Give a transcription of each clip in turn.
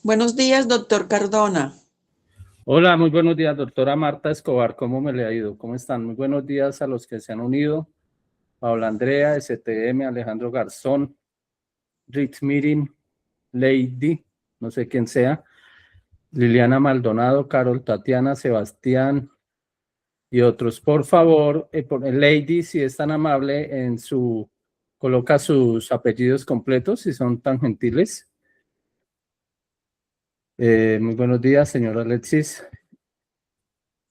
Buenos días, doctor Cardona. Hola, muy buenos días, doctora Marta Escobar. ¿Cómo me le ha ido? ¿Cómo están? Muy buenos días a los que se han unido. Paula Andrea, STM, Alejandro Garzón, Rich Mirin, Lady, no sé quién sea, Liliana Maldonado, Carol, Tatiana, Sebastián y otros. Por favor, Lady, si es tan amable, coloca sus apellidos completos, si son tan gentiles. Muy buenos días, señor Alexis.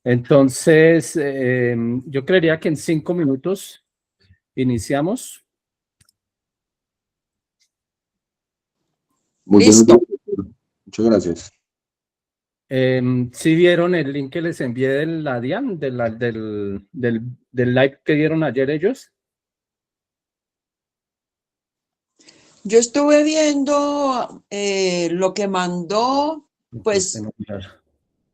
Entonces, yo creería que en 5 minutos iniciamos. Muy buenos días, Listo. doctor. Muchas gracias. ¿Sí vieron el link que les envié del DIAN, del live que dieron ayer ellos? Yo estuve viendo lo que mandó, Este pues no, claro.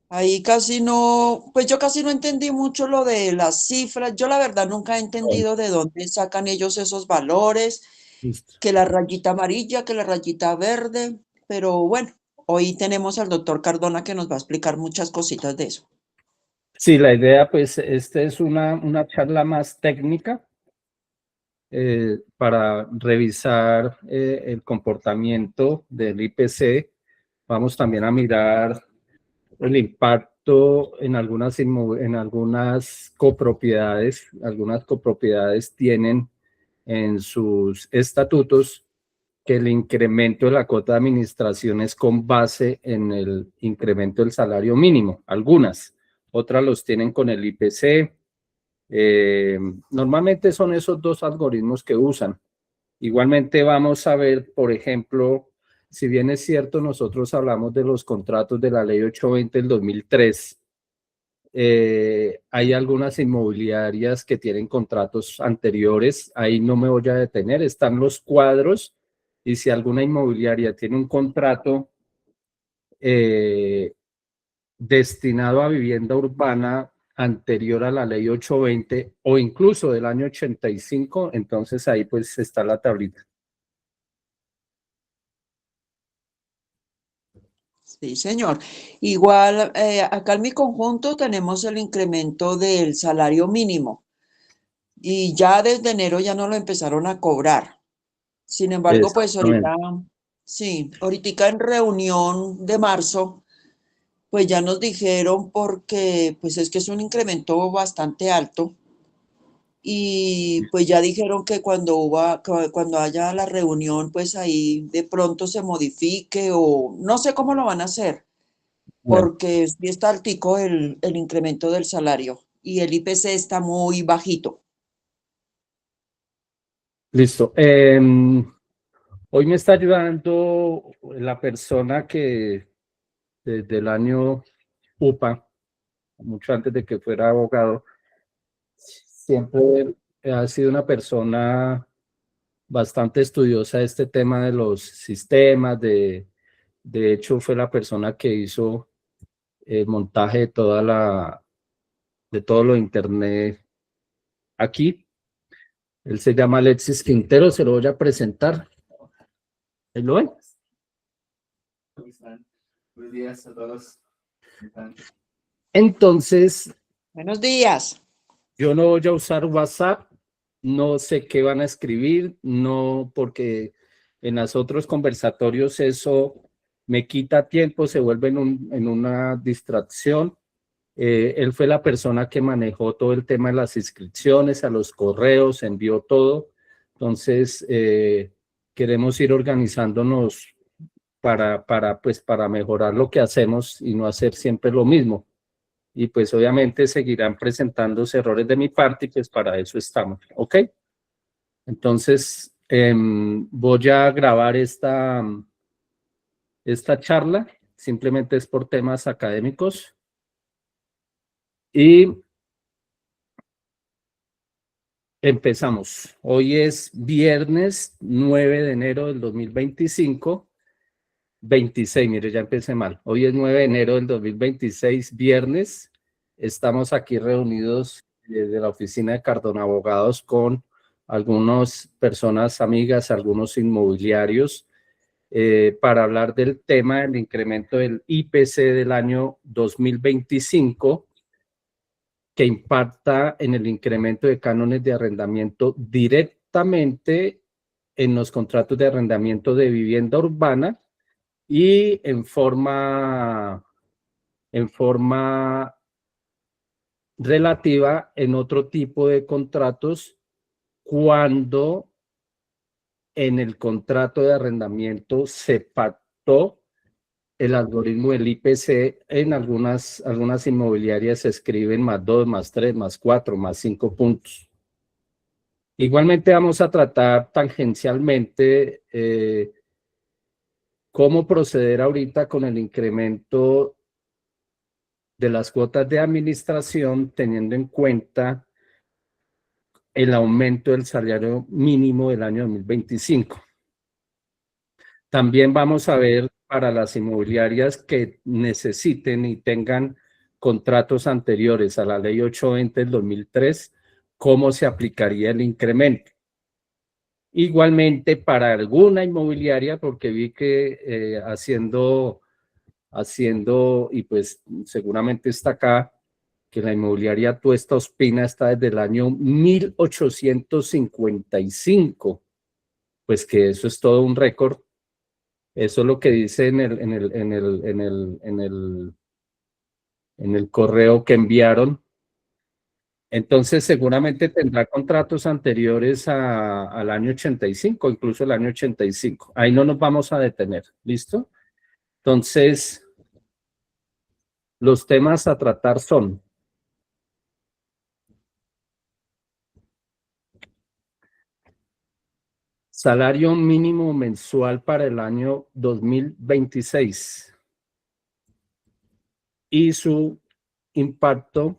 ahí casi no, pues yo casi no entendí mucho lo de las cifras. Yo la verdad nunca he entendido de dónde sacan ellos esos valores, Listo. que la rayita amarilla, que la rayita verde, pero bueno, hoy tenemos al doctor Cardona que nos va a explicar muchas cositas de eso. Sí, la idea, pues, es una charla más técnica para revisar el comportamiento del IPC. Vamos también a mirar el impacto en algunas copropiedades. Algunas copropiedades tienen en sus estatutos que el incremento de la cuota de administración es con base en el incremento del salario mínimo. Algunas, otras los tienen con el IPC. Normalmente son esos dos algoritmos que usan. Igualmente vamos a ver, por ejemplo, si bien es cierto, nosotros hablamos de los contratos de la ley 820 del 2003, hay algunas inmobiliarias que tienen contratos anteriores, ahí no me voy a detener, están los cuadros, y si alguna inmobiliaria tiene un contrato eh, destinado a vivienda urbana anterior a la ley 820 o incluso del año 85, entonces ahí pues está la tablita. Sí, señor. Igual, acá en mi conjunto tenemos el incremento del salario mínimo y ya desde enero ya no lo empezaron a cobrar. Sin embargo, pues Exactamente. ahorita, sí, ahorita en reunión de marzo, pues ya nos dijeron porque pues es que es un incremento bastante alto y pues ya dijeron que cuando haya la reunión, pues ahí de pronto se modifique o no sé cómo lo van a hacer Bueno, porque sí está altico el incremento del salario y el IPC está muy bajito. listo. Hoy me está ayudando la persona que desde el año UPA, mucho antes de que fuera abogado, siempre ha sido una persona bastante estudiosa de este tema de los sistemas. De hecho, fue la persona que hizo el montaje de todo lo internet aquí. Él se llama Alexis Quintero, se lo voy a presentar. ¿Ahí lo ven? ¿Cómo están? Buenos días a todos. ¿Cómo están? Entonces, Buenos días. yo no voy a usar WhatsApp, no sé qué van a escribir, no, porque en los otros conversatorios eso me quita tiempo, se vuelve en una distracción. Él fue la persona que manejó todo el tema de las inscripciones, a los correos, envió todo. Entonces, queremos ir organizándonos pues, para mejorar lo que hacemos y no hacer siempre lo mismo. Y pues obviamente seguirán presentándose errores de mi parte y pues para eso estamos, ¿ok? Entonces, voy a grabar esta charla, simplemente es por temas académicos y empezamos. Hoy es viernes 9 de enero del 2025. 26, mire, ya empecé mal. Hoy es 9 de enero del 2026, viernes. Estamos aquí reunidos desde la oficina de Cardona Abogados con algunas personas amigas, algunos inmobiliarios. para hablar del tema del incremento del IPC del año 2025, que impacta en el incremento de cánones de arrendamiento directamente en los contratos de arrendamiento de vivienda urbana y en forma relativa en otro tipo de contratos cuando en el contrato de arrendamiento se pactó el algoritmo del IPC. En algunas inmobiliarias se escriben +2, +3, +4, +5 puntos. Igualmente vamos a tratar tangencialmente cómo proceder ahorita con el incremento de las cuotas de administración, teniendo en cuenta el aumento del salario mínimo del año 2025. También vamos a ver para las inmobiliarias que necesiten y tengan contratos anteriores a la ley 820 del 2003, cómo se aplicaría el incremento. Igualmente para alguna inmobiliaria, porque vi que haciendo, y pues seguramente está acá, que la inmobiliaria Tuesta Ospina está desde el año 1855, pues que eso es todo un récord. Eso es lo que dice en el correo que enviaron. Entonces seguramente tendrá contratos anteriores al año 85, incluso el año 85. Ahí no nos vamos a detener, ¿listo? Entonces, los temas a tratar son: salario mínimo mensual para el año 2026 y su impacto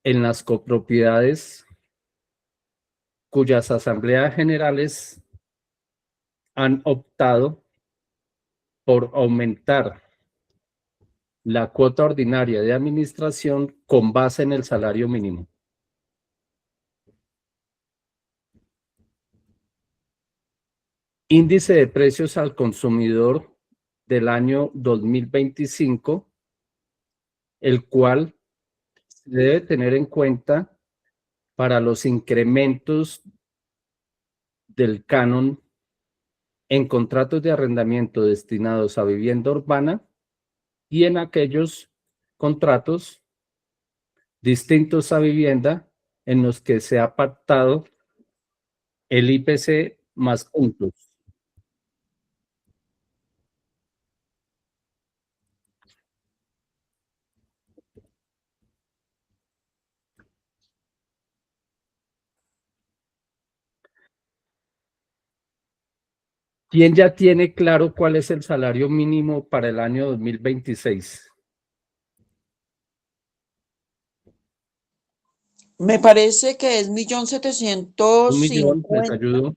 en las copropiedades cuyas asambleas generales han optado por aumentar la cuota ordinaria de administración con base en el salario mínimo. Índice de precios al consumidor del año 2025, el cual se debe tener en cuenta para los incrementos del canon en contratos de arrendamiento destinados a vivienda urbana y en aquellos contratos distintos a vivienda en los que se ha pactado el IPC más puntos. ¿Quién ya tiene claro cuál es el salario mínimo para el año 2026? Me parece que es 1.000.000, les 1.750.000. ayudo.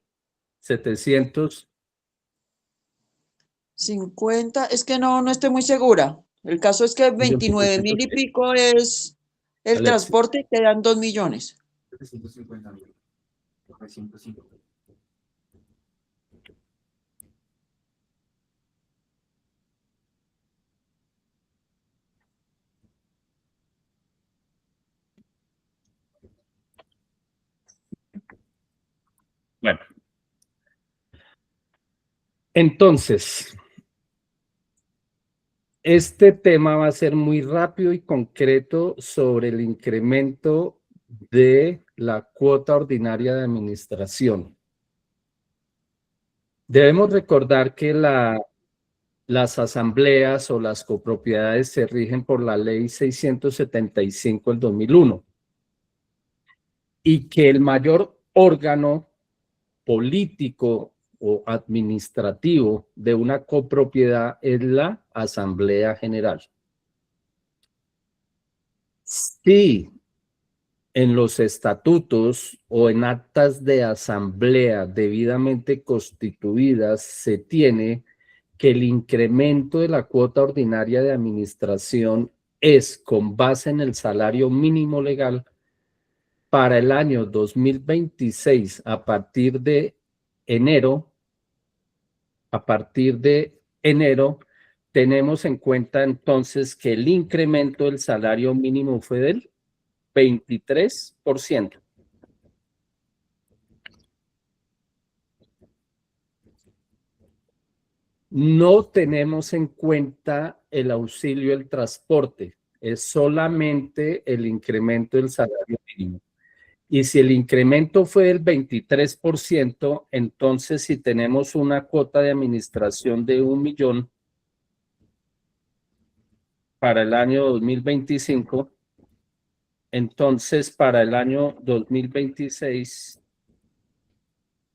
50, es que no estoy muy segura. El caso es que 29.000 y pico es el Alexis. transporte y quedan 2 millones. 750.000. 905. Bueno. Entonces, este tema va a ser muy rápido y concreto sobre el incremento de la cuota ordinaria de administración. Debemos recordar que las asambleas o las copropiedades se rigen por la ley 675 del 2001 y que el mayor órgano político o administrativo de una copropiedad es la Asamblea General. Si en los estatutos o en actas de asamblea debidamente constituidas se tiene que el incremento de la cuota ordinaria de administración es con base en el salario mínimo legal para el año 2026 a partir de enero, a partir de enero, tenemos en cuenta entonces que el incremento del salario mínimo fue del 23%. No tenemos en cuenta el auxilio del transporte, es solamente el incremento del salario mínimo. Y si el incremento fue del 23%, entonces si tenemos una cuota de administración de 1 millón para el año 2025, entonces para el año 2026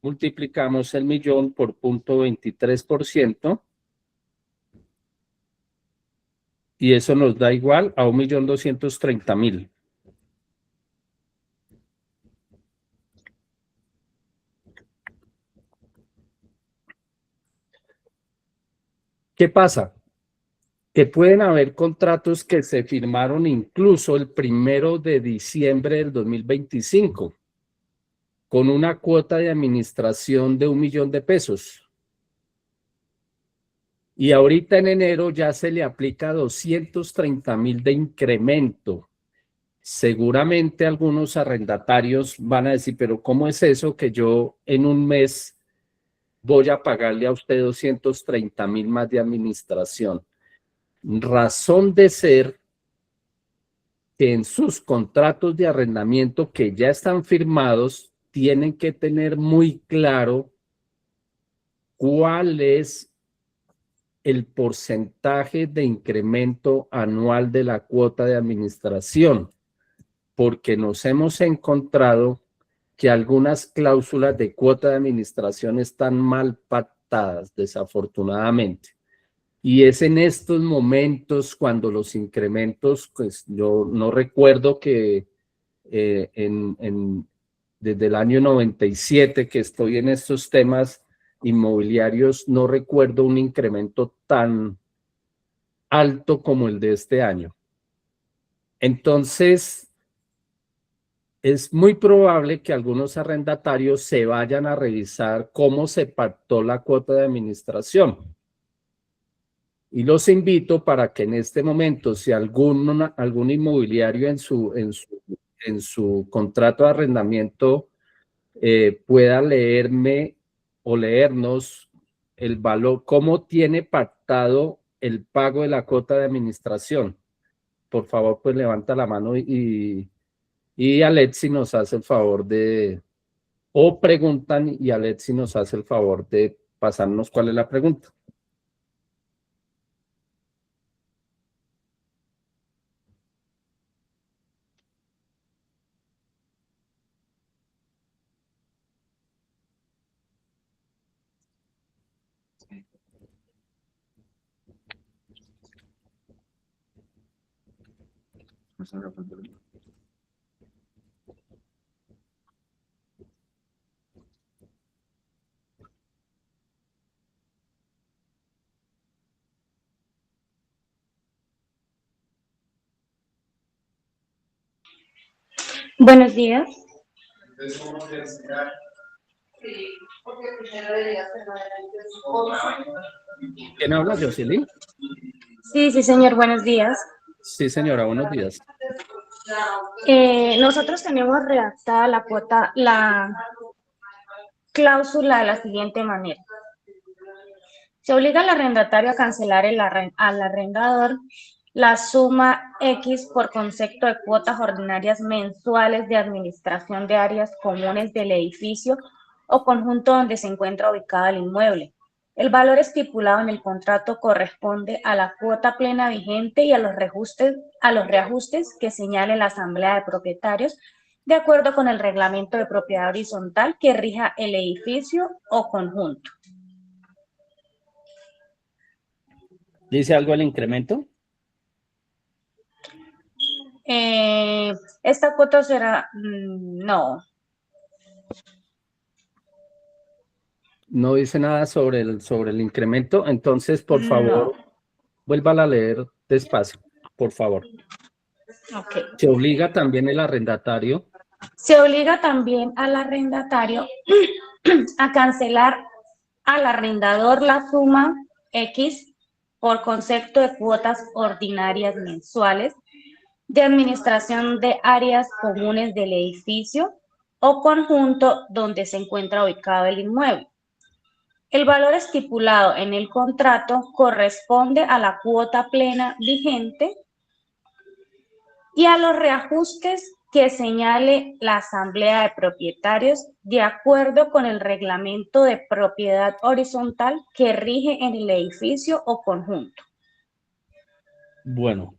multiplicamos el millón por 0.23% y eso nos da igual a 1.230.000. ¿Qué pasa? Que pueden haber contratos que se firmaron incluso el 1 de diciembre del 2025 con una cuota de administración de 1 millón de pesos. Y ahorita en enero ya se le aplica 230.000 de incremento. Seguramente algunos arrendatarios van a decir, pero ¿cómo es eso que yo en un mes voy a pagarle a usted 230.000 más de administración? Razón de ser que en sus contratos de arrendamiento que ya están firmados, tienen que tener muy claro cuál es el porcentaje de incremento anual de la cuota de administración, porque nos hemos encontrado que algunas cláusulas de cuota de administración están mal pactadas, desafortunadamente. Y es en estos momentos cuando los incrementos, pues yo no recuerdo que desde el año 97 que estoy en estos temas inmobiliarios, no recuerdo un incremento tan alto como el de este año. Entonces, es muy probable que algunos arrendatarios se vayan a revisar cómo se pactó la cuota de administración. Y los invito para que en este momento, si algún inmobiliario en su contrato de arrendamiento pueda leerme o leernos el valor, cómo tiene pactado el pago de la cuota de administración. Por favor, pues levanta la mano y Alexi nos hace el favor de, o preguntan y Alexi nos hace el favor de pasarnos cuál es la pregunta. Buenos días. ¿Quién habla, Jocelyn? Sí, señor, buenos días. Sí, señora, buenos días. Nosotros tenemos redactada la cláusula de la siguiente manera. Se obliga al arrendatario a cancelar al arrendador la suma X por concepto de cuotas ordinarias mensuales de administración de áreas comunes del edificio o conjunto donde se encuentra ubicado el inmueble. El valor estipulado en el contrato corresponde a la cuota plena vigente y a los reajustes que señale la Asamblea de Propietarios de acuerdo con el reglamento de propiedad horizontal que rija el edificio o conjunto. ¿Dice algo el incremento? Esta cuota será, no. No dice nada sobre el incremento, entonces, por favor, vuélvala a leer despacio, por favor. Okay. Se obliga también el arrendatario. Se obliga también al arrendatario a cancelar al arrendador la suma X por concepto de cuotas ordinarias mensuales de administración de áreas comunes del edificio o conjunto donde se encuentra ubicado el inmueble. El valor estipulado en el contrato corresponde a la cuota plena vigente y a los reajustes que señale la Asamblea de Propietarios de acuerdo con el reglamento de propiedad horizontal que rige en el edificio o conjunto. Bueno,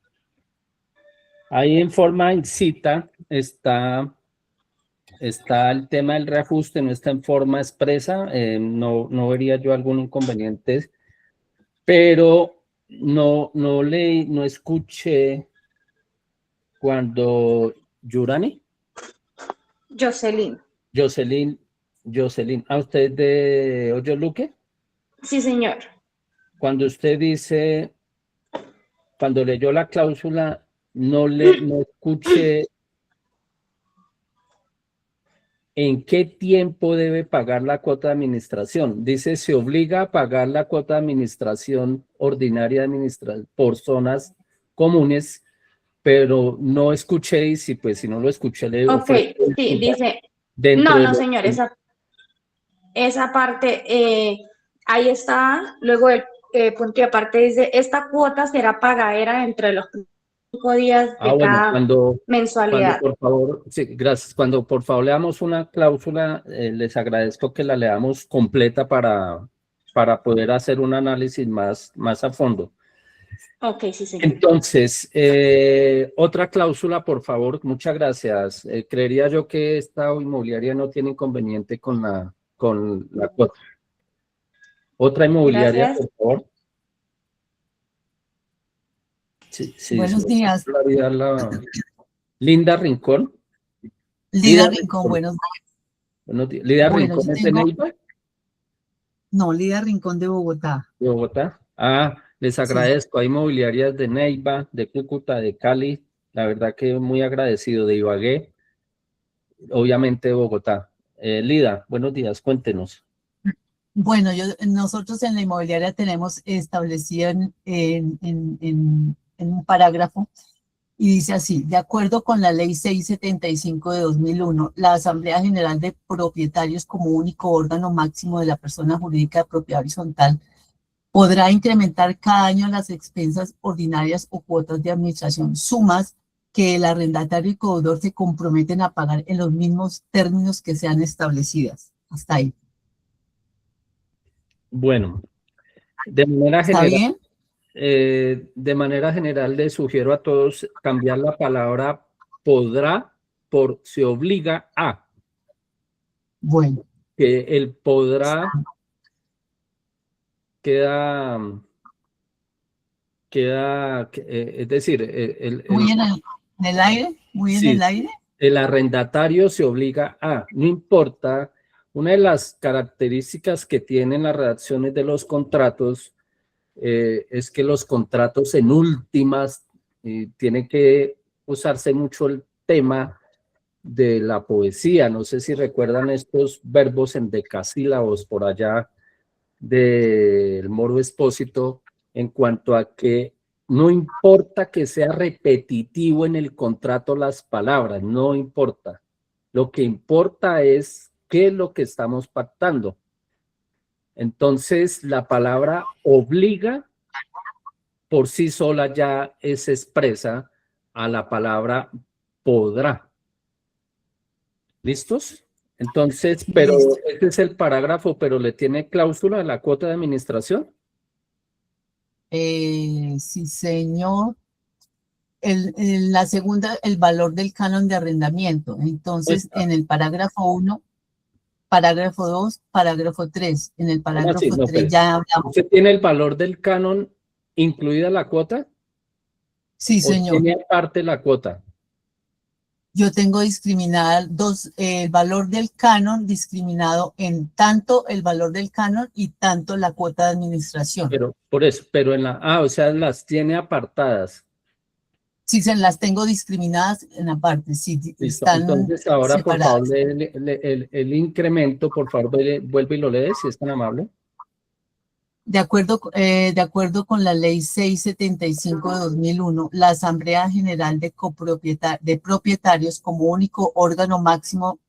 ahí en forma en cita está el tema del reajuste, no está en forma expresa, no vería yo algún inconveniente, pero no escuché cuando Yurani, Jocelyn. Jocelyn, ¿a usted de Oyoluque? Sí, señor. Cuando usted dice, cuando leyó la cláusula, no escuché en qué tiempo debe pagar la cuota de administración. Dice, se obliga a pagar la cuota de administración ordinaria por zonas comunes, pero no escuché, y si no lo escuché, le digo. Ok, sí, dice, dentro no, señor, esa parte, ahí está, luego el punto y aparte dice, esta cuota será pagadera entre los 5 días de cada mensualidad. Por favor, sí, gracias. Cuando por favor leamos una cláusula, les agradezco que la leamos completa para poder hacer un análisis más a fondo. Ok, sí, señor. Entonces, otra cláusula, por favor, muchas gracias. Creería yo que esta inmobiliaria no tiene inconveniente con la cuota. Otra inmobiliaria, Gracias. por favor. Sí, Buenos días. Linda Rincón. Lida Rincón, buenos días. ¿Lida Rincón es de Neiva? No, Lida Rincón de Bogotá. ¿De Bogotá? Les agradezco. Hay inmobiliarias de Neiva, de Cúcuta, de Cali. La verdad que muy agradecido, de Ibagué. Obviamente de Bogotá. Lida, buenos días, cuéntenos. Bueno, nosotros en la inmobiliaria tenemos establecido en un parágrafo y dice así: de acuerdo con la ley 675 de 2001, la Asamblea General de Propietarios como único órgano máximo de la persona jurídica de propiedad horizontal podrá incrementar cada año las expensas ordinarias o cuotas de administración, sumas que el arrendatario y codeudor se comprometen a pagar en los mismos términos que sean establecidas. Hasta ahí. Bueno, de manera ¿Está general, bien? de manera general les sugiero a todos cambiar la palabra podrá por se obliga a. Bueno. Que el podrá queda, es decir, muy en el aire, muy en el aire. El arrendatario se obliga a, no importa. Una de las características que tienen las redacciones de los contratos es que los contratos en últimas tiene que usarse mucho el tema de la poesía. No sé si recuerdan estos verbos endecasílabos por allá del Moro Expósito, en cuanto a que no importa que sea repetitivo en el contrato las palabras, no importa. Lo que importa es qué es lo que estamos pactando. Entonces, la palabra obliga por sí sola ya es expresa a la palabra podrá. ¿Listos? Entonces, pero este es el parágrafo, pero ¿le tiene cláusula a la cuota de administración? Sí, señor. La segunda, el valor del canon de arrendamiento. Entonces, en el parágrafo 1, parágrafo 2, parágrafo 3. En el parágrafo 3 ya hablamos. ¿Usted tiene el valor del canon incluida la cuota? Sí, señor. ¿O tiene aparte la cuota? Yo tengo discriminada el valor del canon discriminado en tanto el valor del canon y tanto la cuota de administración. Pero por eso, pero o sea, las tiene apartadas. Sí, se las tengo discriminadas en aparte. Sí, están entonces ahora, separadas. por favor, el incremento, por favor, vuelve y lo lee, si es tan amable. De acuerdo con la Ley 675 de 2001, la Asamblea General de Propietarios como único órgano máximo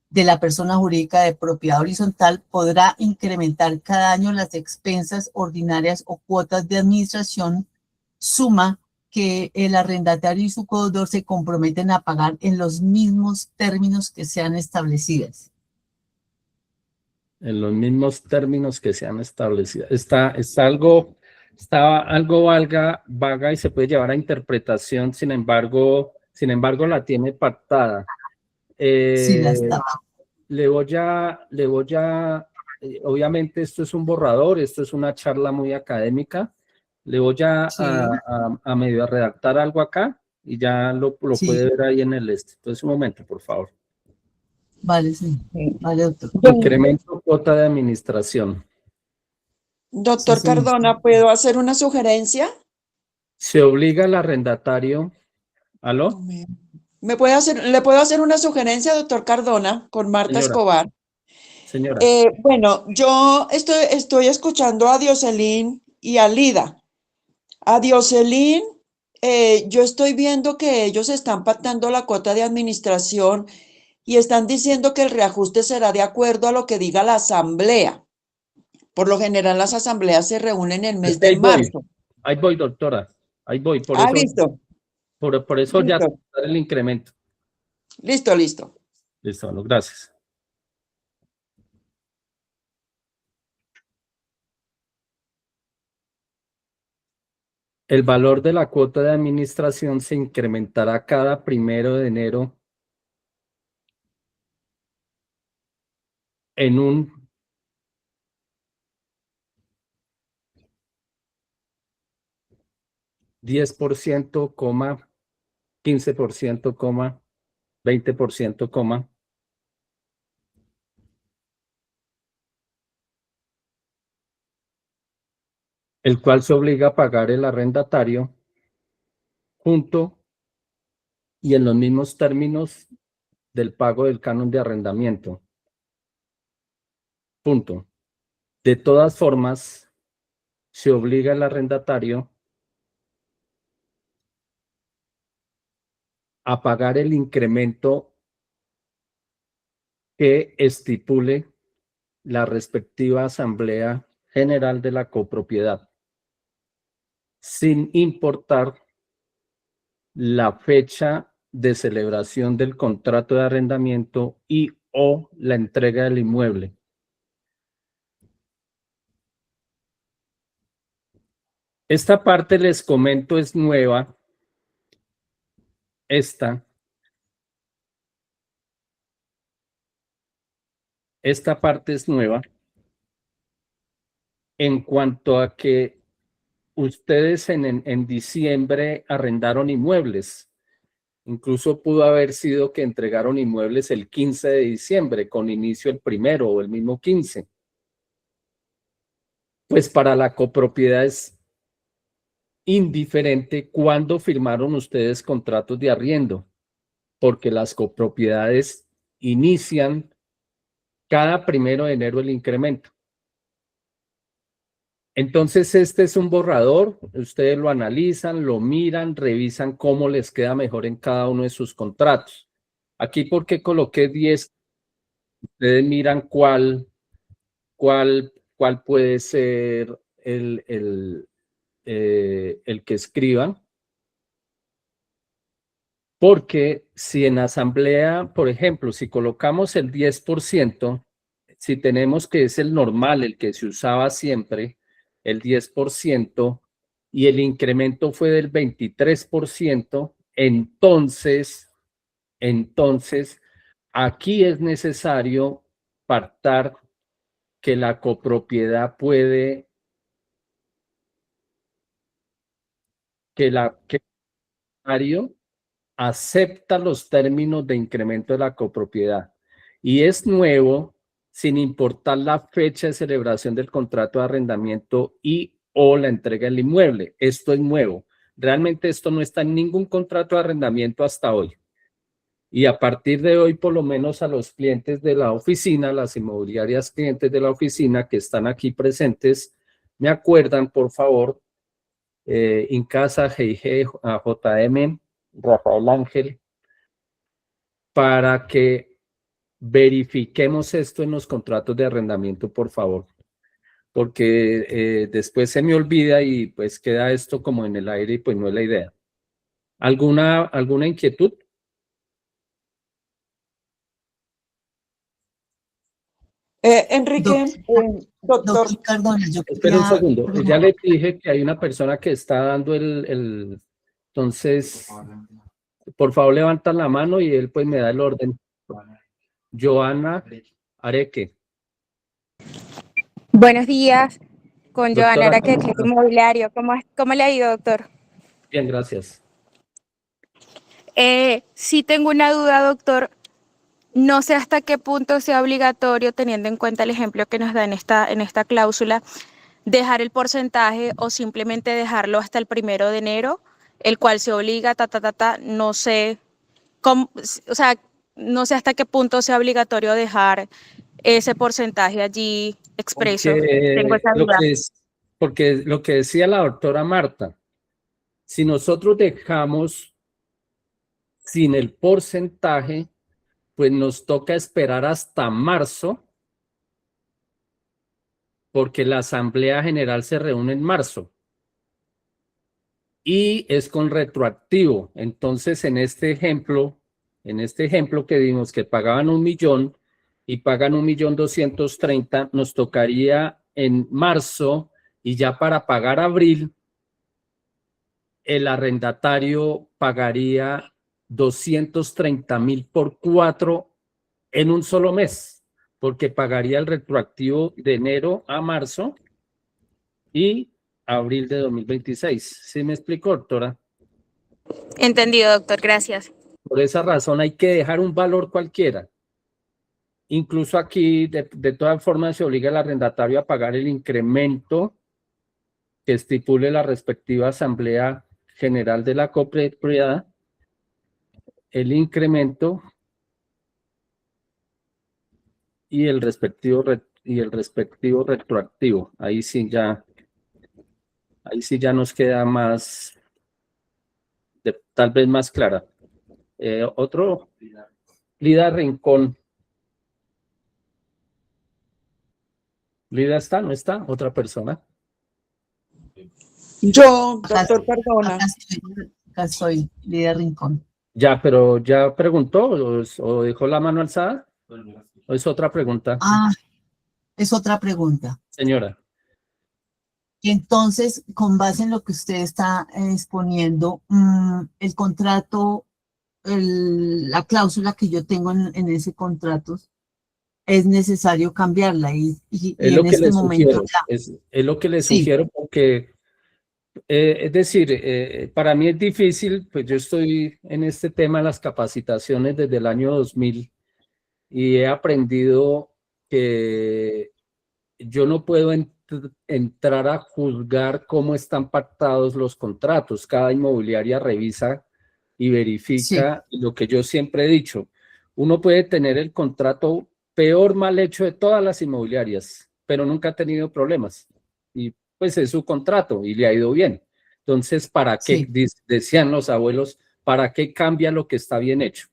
de la persona jurídica de propiedad horizontal podrá incrementar cada año las expensas ordinarias o cuotas de administración, suma que el arrendatario y su codeudor se comprometen a pagar en los mismos términos que sean establecidas. En los mismos términos que sean establecidos. Está algo vaga y se puede llevar a interpretación, sin embargo la tiene pactada. Sí, la estaba. Obviamente esto es un borrador, esto es una charla muy académica. Le voy a medio a redactar algo acá y ya lo Sí. puede ver ahí en el Entonces, un momento, por favor. Vale, sí. Vale, doctor. Incremento cuota de administración. Doctor Sí, señor. Cardona, ¿puedo hacer una sugerencia? Se obliga al arrendatario. ¿Aló? ¿Le puedo hacer una sugerencia, doctor Cardona, con Marta Señora. Escobar? Señora. Bueno, yo estoy escuchando a Dioselín y a Lida. A Dioselín, yo estoy viendo que ellos están pactando la cuota de administración y están diciendo que el reajuste será de acuerdo a lo que diga la asamblea. Por lo general, las asambleas se reúnen en el mes de marzo. Ahí voy, doctora. Ahí voy. Listo. Por eso ya Listo. el incremento. Listo. Listo, bueno, gracias. El valor de la cuota de administración se incrementará cada 1 de enero en un 10%, 15%, 20%, el cual se obliga a pagar el arrendatario junto y en los mismos términos del pago del canon de arrendamiento. Punto. De todas formas, se obliga al arrendatario a pagar el incremento que estipule la respectiva Asamblea General de la Copropiedad, sin importar la fecha de celebración del contrato de arrendamiento y o la entrega del inmueble. Esta parte, les comento, es nueva. Esta parte es nueva en cuanto a que ustedes en diciembre arrendaron inmuebles. Incluso pudo haber sido que entregaron inmuebles el 15 de diciembre con inicio el 1 o el mismo 15. Pues para la copropiedad es indiferente cuándo firmaron ustedes contratos de arriendo, porque las copropiedades inician cada 1 de enero el incremento. Entonces, este es un borrador, ustedes lo analizan, lo miran, revisan cómo les queda mejor en cada uno de sus contratos. Aquí, ¿por qué coloqué 10? Ustedes miran cuál puede ser el que escriban. Porque si en asamblea, por ejemplo, si colocamos el 10%, si tenemos que es el normal, el que se usaba siempre, el 10%, y el incremento fue del 23%, entonces, aquí es necesario pactar que la copropiedad puede, que el arrendatario acepta los términos de incremento de la copropiedad y es nuevo sin importar la fecha de celebración del contrato de arrendamiento y o la entrega del inmueble. Esto es nuevo. Realmente esto no está en ningún contrato de arrendamiento hasta hoy. Y a partir de hoy, por lo menos a los clientes de la oficina, las inmobiliarias clientes de la oficina que están aquí presentes, me acuerdan, por favor, Incasa, GIG, JM, Rafael Ángel, para que verifiquemos esto en los contratos de arrendamiento, por favor, porque después se me olvida y pues queda esto como en el aire y pues no es la idea. ¿Alguna inquietud? Enrique, doctor, Doctor Cardona, yo Espera un quería segundo, ya preguntar. le dije que hay una persona que está dando entonces, por favor levanta la mano y él pues me da el orden. Joana Areque. Buenos días, con Doctora, Joana Araque, ¿cómo Cliente está? Inmobiliario. ¿Cómo le ha ido, doctor? Bien, gracias. Sí tengo una duda, doctor. No sé hasta qué punto sea obligatorio, teniendo en cuenta el ejemplo que nos da en esta cláusula, dejar el porcentaje o simplemente dejarlo hasta el 1 de enero, el cual se obliga, no sé cómo, o sea, no sé hasta qué punto sea obligatorio dejar ese porcentaje allí expreso. Tengo esa duda. Porque lo que decía la doctora Marta, si nosotros dejamos sin el porcentaje, pues nos toca esperar hasta marzo, porque la Asamblea General se reúne en marzo y es con retroactivo. Entonces, en este ejemplo que dimos que pagaban 1.000.000 y pagan 1.230.000, nos tocaría en marzo y ya para pagar abril, el arrendatario pagaría 230.000 por 4 en un solo mes, porque pagaría el retroactivo de enero a marzo y abril de 2026. ¿Sí me explico, doctora? Entendido, doctor, gracias. Por esa razón hay que dejar un valor cualquiera. Incluso aquí, de todas formas, se obliga al arrendatario a pagar el incremento que estipule la respectiva Asamblea General de la copropiedad, el incremento y el respectivo retroactivo. Ahí sí ya nos queda más, tal vez más clara. Otro, Lida Rincón. ¿Lida está? ¿No está? ¿Otra persona? yo, doctor Cardona. Acá estoy, Lidia Rincón. Ya, pero ¿ya preguntó o dejó la mano alzada? ¿O es otra pregunta? Ah, es otra pregunta. Señora. Entonces, con base en lo que usted está exponiendo, el contrato, la cláusula que yo tengo en ese contrato, es necesario cambiarla y Es lo en que este le momento sugiero, ya. es lo que le Sí. sugiero porque, es decir, para mí es difícil, pues yo estoy en este tema de las capacitaciones desde el año 2000 y he aprendido que yo no puedo entrar a juzgar cómo están pactados los contratos. Cada inmobiliaria revisa y verifica. Sí. Lo que yo siempre he dicho, uno puede tener el contrato peor mal hecho de todas las inmobiliarias, pero nunca ha tenido problemas. Y pues es su contrato y le ha ido bien. Entonces, ¿para qué? Sí. Decían los abuelos, ¿para qué cambia lo que está bien hecho?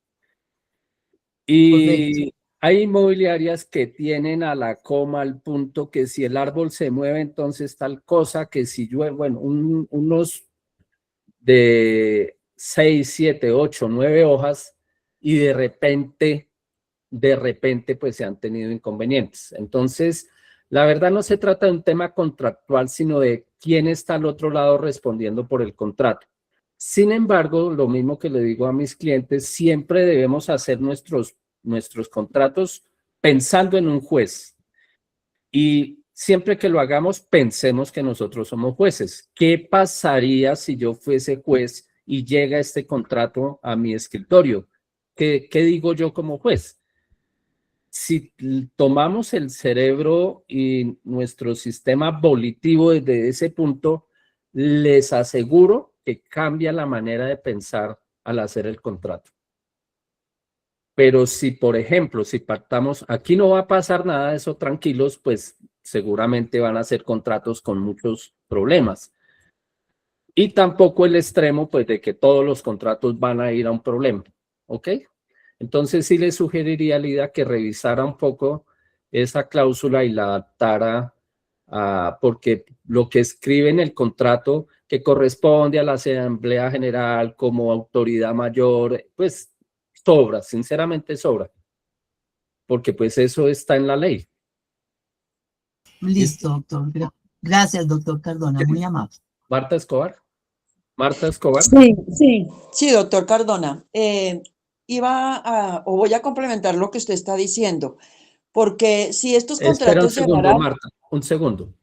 Y Correcto. hay inmobiliarias que tienen a la coma al punto que si el árbol se mueve, entonces tal cosa, que si llueve, bueno, unos de 6, 7, 8, 9 hojas y de repente, pues se han tenido inconvenientes. Entonces, la verdad no se trata de un tema contractual, sino de quién está al otro lado respondiendo por el contrato. Sin embargo, lo mismo que le digo a mis clientes, siempre debemos hacer nuestros contratos pensando en un juez. Y siempre que lo hagamos, pensemos que nosotros somos jueces. ¿Qué pasaría si yo fuese juez y llega este contrato a mi escritorio? ¿Qué digo yo como juez? Si tomamos el cerebro y nuestro sistema volitivo desde ese punto, les aseguro que cambia la manera de pensar al hacer el contrato. Pero si, por ejemplo, si pactamos, aquí no va a pasar nada de eso, tranquilos, pues seguramente van a ser contratos con muchos problemas. Y tampoco el extremo, pues, de que todos los contratos van a ir a un problema, ¿ok? Entonces sí le sugeriría a Lida que revisara un poco esa cláusula y la adaptara porque lo que escribe en el contrato que corresponde a la Asamblea General como autoridad mayor, pues sobra, sinceramente sobra, porque pues eso está en la ley. Listo, doctor. Gracias, doctor Cardona, muy amable. Marta Escobar. Marta Escobar. Sí, doctor Cardona. O voy a complementar lo que usted está diciendo, porque si estos Espera un contratos segundo, llegaran, Marta, un segundo.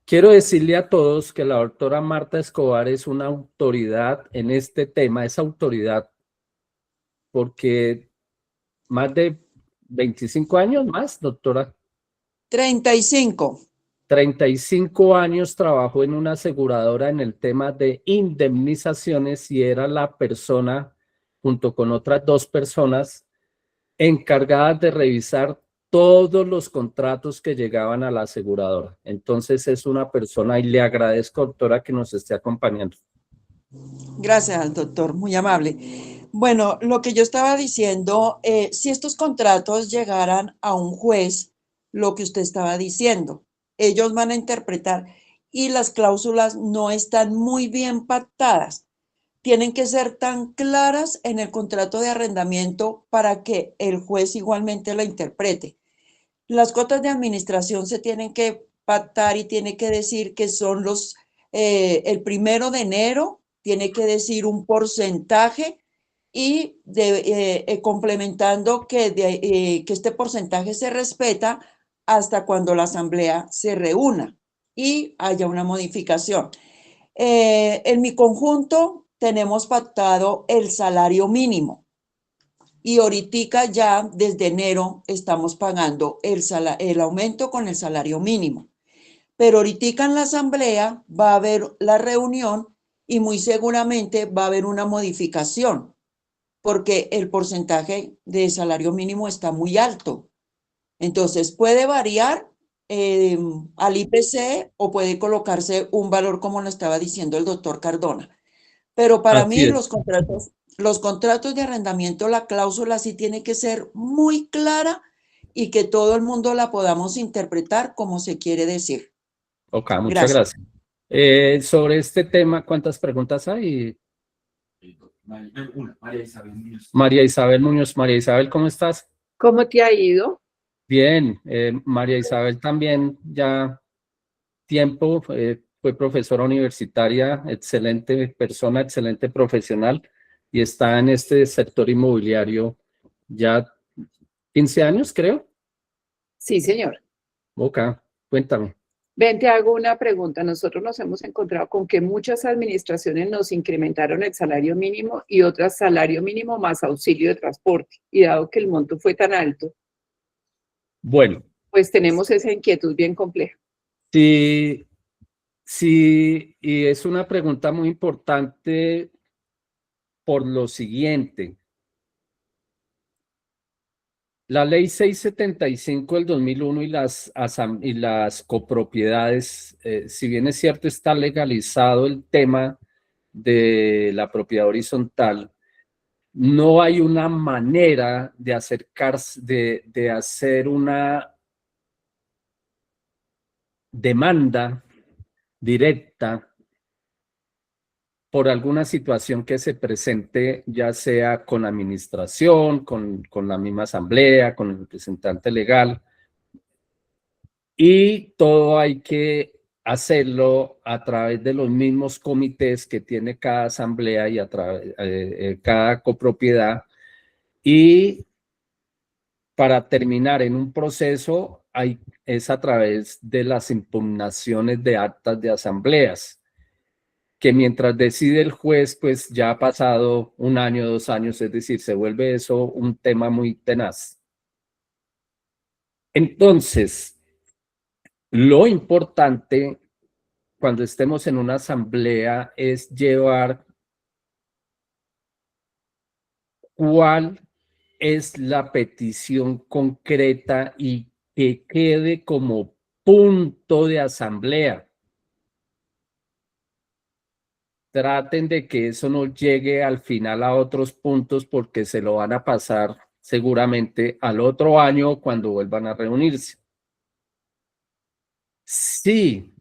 Quiero decirle a todos que la doctora Marta Escobar es una autoridad en este tema, es autoridad porque más de 25 años más, doctora. 35. 35 años trabajó en una aseguradora en el tema de indemnizaciones y era la persona, junto con otras 2 personas, encargadas de revisar todos los contratos que llegaban a la aseguradora. Entonces es una persona, y le agradezco, doctora, que nos esté acompañando. Gracias, doctor, muy amable. Bueno, lo que yo estaba diciendo, si estos contratos llegaran a un juez, lo que usted estaba diciendo, ellos van a interpretar y las cláusulas no están muy bien pactadas. Tienen que ser tan claras en el contrato de arrendamiento para que el juez igualmente la interprete. Las cuotas de administración se tienen que pactar y tiene que decir que son el 1 de enero, tiene que decir un porcentaje y complementando que este porcentaje se respeta hasta cuando la asamblea se reúna y haya una modificación. En mi conjunto tenemos pactado el salario mínimo y ahorita ya desde enero estamos pagando el aumento con el salario mínimo. Pero ahorita en la asamblea va a haber la reunión y muy seguramente va a haber una modificación porque el porcentaje de salario mínimo está muy alto. Entonces puede variar al IPC o puede colocarse un valor como lo estaba diciendo el doctor Cardona. Pero para Así mí es. los contratos de arrendamiento, la cláusula sí tiene que ser muy clara y que todo el mundo la podamos interpretar como se quiere decir. Ok, muchas Gracias. gracias. Sobre este tema, ¿cuántas preguntas hay? María Isabel Muñoz. María Isabel Muñoz. María Isabel, ¿cómo estás? ¿Cómo te ha ido? Bien. María Isabel también ya tiempo, fue profesora universitaria, excelente persona, excelente profesional y está en este sector inmobiliario ya 15 años, creo. Sí, señor. Ok, cuéntame. Ven, te hago una pregunta. Nosotros nos hemos encontrado con que muchas administraciones nos incrementaron el salario mínimo y otras salario mínimo más auxilio de transporte. Y dado que el monto fue tan alto, Bueno, pues tenemos esa inquietud bien compleja. sí, sí, y es una pregunta muy importante por lo siguiente. La ley 675 del 2001 y las copropiedades, si bien es cierto, está legalizado el tema de la propiedad horizontal, no hay una manera de acercarse, de hacer una demanda directa por alguna situación que se presente, ya sea con la administración, con la misma asamblea, con el representante legal, y todo hay que hacerlo a través de los mismos comités que tiene cada asamblea y a través cada copropiedad. Y para terminar en un proceso es a través de las impugnaciones de actas de asambleas, que mientras decide el juez, pues ya ha pasado 1 año, 2 años, es decir, se vuelve eso un tema muy tenaz. Entonces, lo importante cuando estemos en una asamblea es llevar cuál es la petición concreta y que quede como punto de asamblea. Traten de que eso no llegue al final a otros puntos porque se lo van a pasar seguramente al otro año cuando vuelvan a reunirse. Si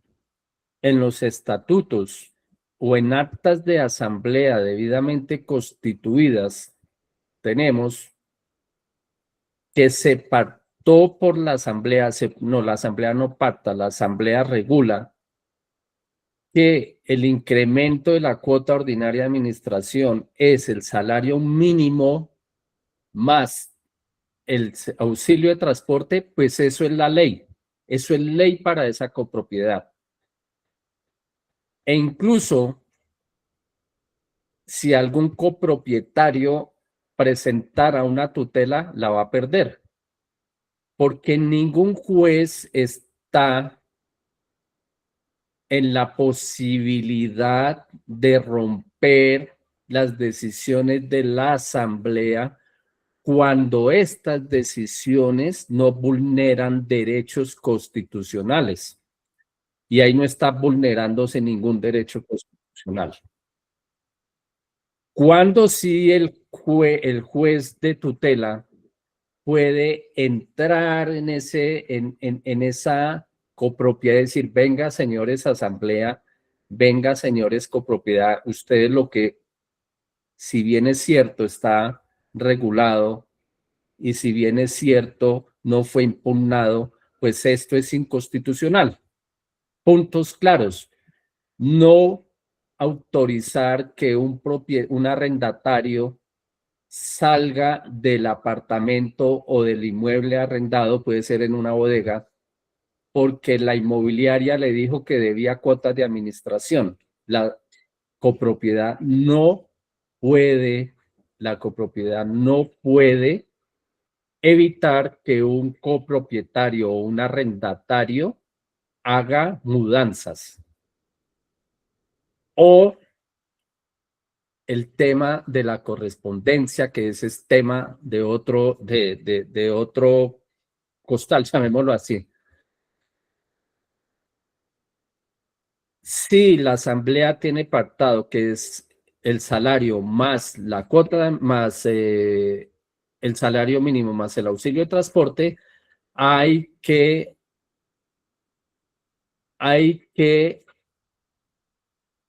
en los estatutos o en actas de asamblea debidamente constituidas tenemos que se pactó por la asamblea, la asamblea no pacta, la asamblea regula que el incremento de la cuota ordinaria de administración es el salario mínimo más el auxilio de transporte, pues eso es la ley. Eso es ley para esa copropiedad. E incluso si algún copropietario presentara una tutela, la va a perder. Porque ningún juez está en la posibilidad de romper las decisiones de la asamblea cuando estas decisiones no vulneran derechos constitucionales. Y ahí no está vulnerándose ningún derecho constitucional. Cuando sí el juez de tutela puede entrar en esa copropiedad y decir, venga, señores asamblea, venga, señores copropiedad, ustedes lo que, si bien es cierto, está regulado y si bien es cierto, no fue impugnado, pues esto es inconstitucional. Puntos claros. No autorizar que un arrendatario salga del apartamento o del inmueble arrendado, puede ser en una bodega, porque la inmobiliaria le dijo que debía cuotas de administración. La copropiedad no puede evitar que un copropietario o un arrendatario haga mudanzas. O el tema de la correspondencia, que ese es tema de otro costal, llamémoslo así. Si la asamblea tiene pactado que es el salario más la cuota, más el salario mínimo, más el auxilio de transporte, hay que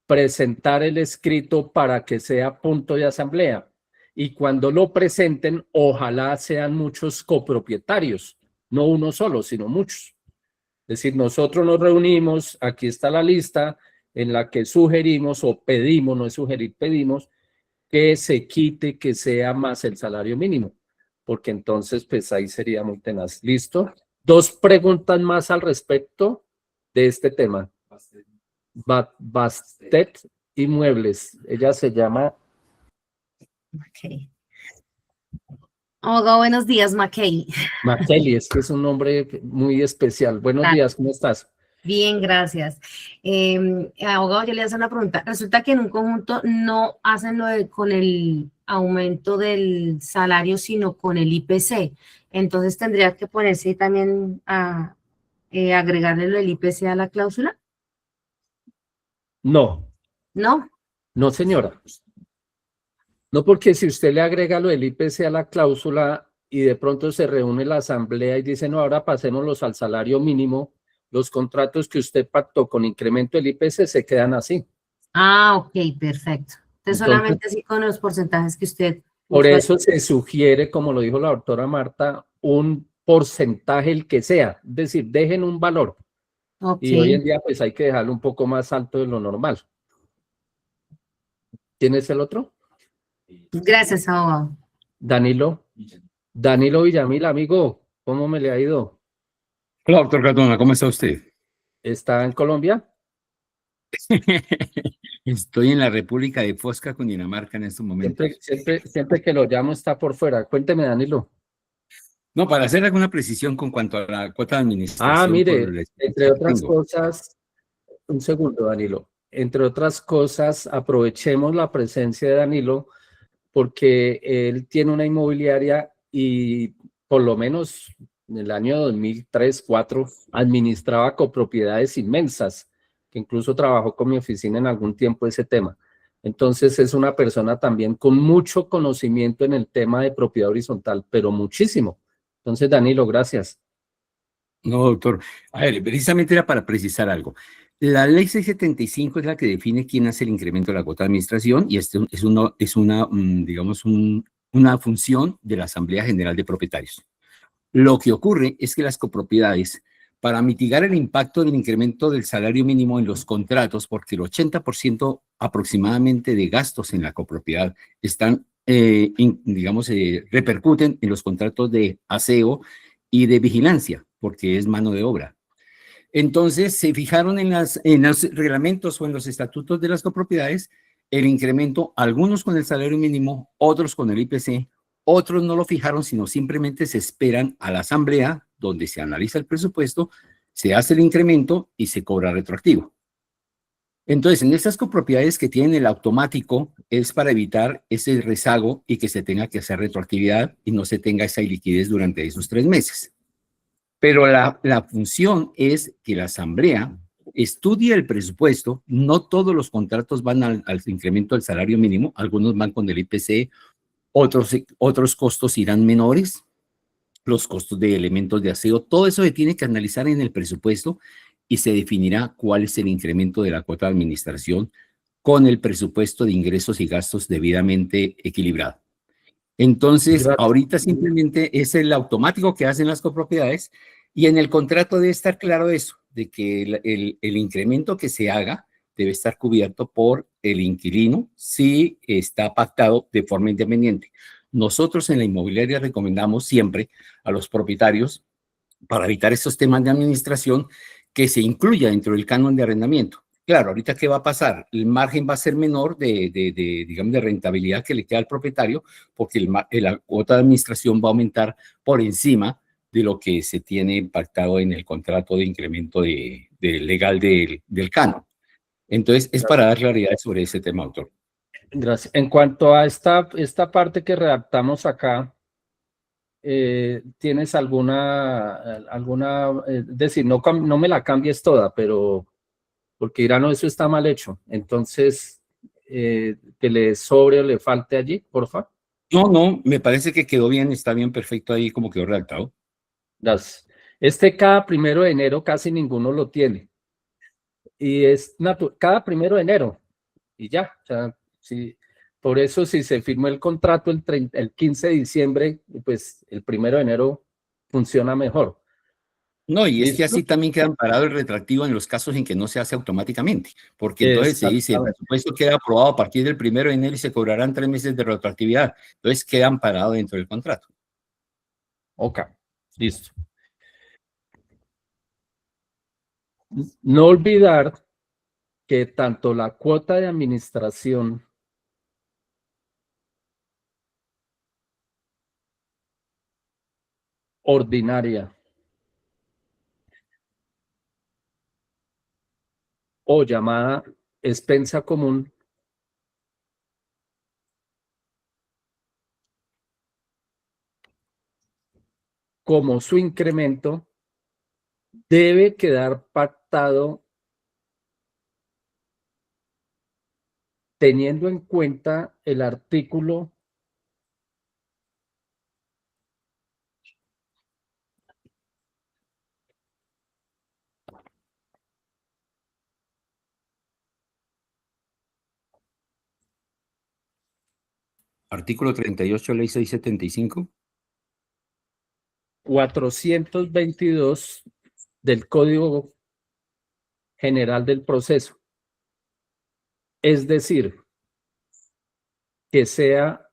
presentar el escrito para que sea punto de asamblea. Y cuando lo presenten, ojalá sean muchos copropietarios, no uno solo, sino muchos. Es decir, nosotros nos reunimos, aquí está la lista en la que sugerimos o pedimos, no es sugerir, pedimos que se quite, que sea más el salario mínimo, porque entonces pues ahí sería muy tenaz. ¿Listo? 2 preguntas más al respecto de este tema. Bastet Inmuebles, ella se llama... Okay. Abogado, buenos días, Mackey. Mackey, es que es un nombre muy especial. Buenos días, ¿cómo estás? Bien, gracias. Abogado, yo le hago una pregunta. Resulta que en un conjunto no hacen con el aumento del salario, sino con el IPC. Entonces, ¿tendría que ponerse también a agregarle lo del IPC a la cláusula? No. ¿No? No, señora. No, porque si usted le agrega lo del IPC a la cláusula y de pronto se reúne la asamblea y dice, no, ahora pasémoslos al salario mínimo, los contratos que usted pactó con incremento del IPC se quedan así. Ah, ok, perfecto. Entonces solamente así con los porcentajes que usted... Por eso se sugiere, como lo dijo la doctora Marta, un porcentaje el que sea, es decir, dejen un valor. Okay. Y hoy en día pues hay que dejarlo un poco más alto de lo normal. ¿Tienes el otro? Gracias, abogado. Danilo Villamil, amigo, ¿cómo me le ha ido? Hola, doctor Cardona, ¿cómo está usted? ¿Está en Colombia? Estoy en la República de Fosca, Cundinamarca, en estos momentos. Siempre que lo llamo está por fuera. Cuénteme, Danilo. No, para hacer alguna precisión con cuanto a la cuota de administración. Ah, mire, entre otras cosas, un segundo, Danilo. Entre otras cosas, aprovechemos la presencia de Danilo porque él tiene una inmobiliaria y por lo menos en el año 2003-2004, administraba copropiedades inmensas, que incluso trabajó con mi oficina en algún tiempo ese tema. Entonces es una persona también con mucho conocimiento en el tema de propiedad horizontal, pero muchísimo. Entonces, Danilo, gracias. No, doctor. A ver, precisamente era para precisar algo. La ley 675 es la que define quién hace el incremento de la cuota de administración y este es una, digamos, una función de la Asamblea General de Propietarios. Lo que ocurre es que las copropiedades, para mitigar el impacto del incremento del salario mínimo en los contratos, porque el 80% aproximadamente de gastos en la copropiedad están, repercuten en los contratos de aseo y de vigilancia, porque es mano de obra. Entonces, se fijaron en los reglamentos o en los estatutos de las copropiedades el incremento, algunos con el salario mínimo, otros con el IPC, otros no lo fijaron, sino simplemente se esperan a la asamblea, donde se analiza el presupuesto, se hace el incremento y se cobra retroactivo. Entonces, en estas copropiedades que tienen el automático, es para evitar ese rezago y que se tenga que hacer retroactividad y no se tenga esa iliquidez durante esos 3 meses. Pero la función es que la asamblea estudie el presupuesto. No todos los contratos van al incremento del salario mínimo, algunos van con el IPC, otros costos irán menores, los costos de elementos de aseo, todo eso se tiene que analizar en el presupuesto y se definirá cuál es el incremento de la cuota de administración con el presupuesto de ingresos y gastos debidamente equilibrado. Entonces, Gracias. ahorita simplemente es el automático que hacen las copropiedades y en el contrato debe estar claro eso, de que el incremento que se haga debe estar cubierto por el inquilino si está pactado de forma independiente. Nosotros en la inmobiliaria recomendamos siempre a los propietarios, para evitar estos temas de administración, que se incluya dentro del canon de arrendamiento. Claro, ahorita, ¿qué va a pasar? El margen va a ser menor digamos, de rentabilidad que le queda al propietario, porque la cuota de administración va a aumentar por encima de lo que se tiene pactado en el contrato de incremento legal del canon. Entonces, es para dar claridad sobre ese tema, autor. Gracias. En cuanto a esta parte que redactamos acá, ¿tienes alguna, decir, no me la cambies toda, pero porque dirán, no, eso está mal hecho. Entonces, que le sobre o le falte allí, porfa. No, me parece que quedó bien, está bien, perfecto ahí como quedó redactado. Gracias. Cada 1 de enero casi ninguno lo tiene. Y es cada 1 de enero. Y ya, o sea, sí. Por eso si se firmó el contrato el 15 de diciembre, pues el 1 de enero funciona mejor. No, y es que ¿Listo? así también queda amparado el retroactivo en los casos en que no se hace automáticamente, porque entonces se dice, el presupuesto queda aprobado a partir del 1 de enero y se cobrarán 3 meses de retroactividad. Entonces queda amparado dentro del contrato. Ok, listo. No olvidar que tanto la cuota de administración ordinaria o llamada expensa común como su incremento debe quedar pactado teniendo en cuenta el artículo 38, ley 675. 422 del Código General del Proceso. Es decir, que sea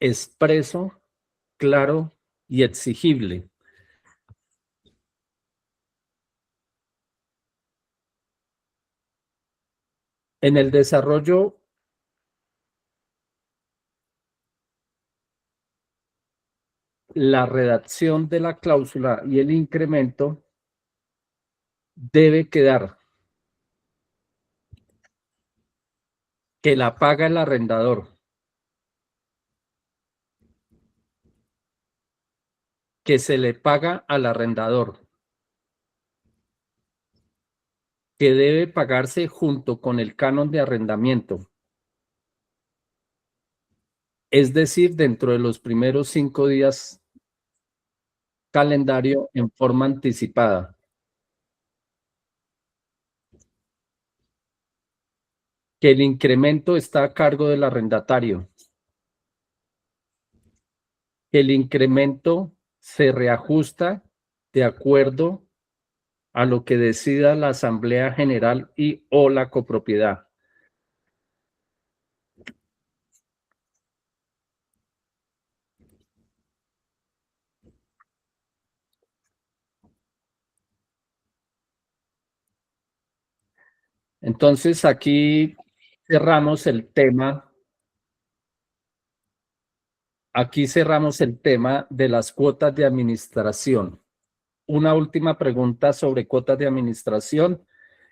expreso, claro y exigible. En el desarrollo la redacción de la cláusula y el incremento debe quedar que la paga el arrendador. que se le paga al arrendador, que debe pagarse junto con el canon de arrendamiento, es decir, dentro de los primeros 5 días calendario en forma anticipada. Que el incremento está a cargo del arrendatario. Que el incremento se reajusta de acuerdo a lo que decida la Asamblea General y o la copropiedad. Entonces aquí cerramos el tema. Aquí cerramos el tema de las cuotas de administración. Una última pregunta sobre cuotas de administración.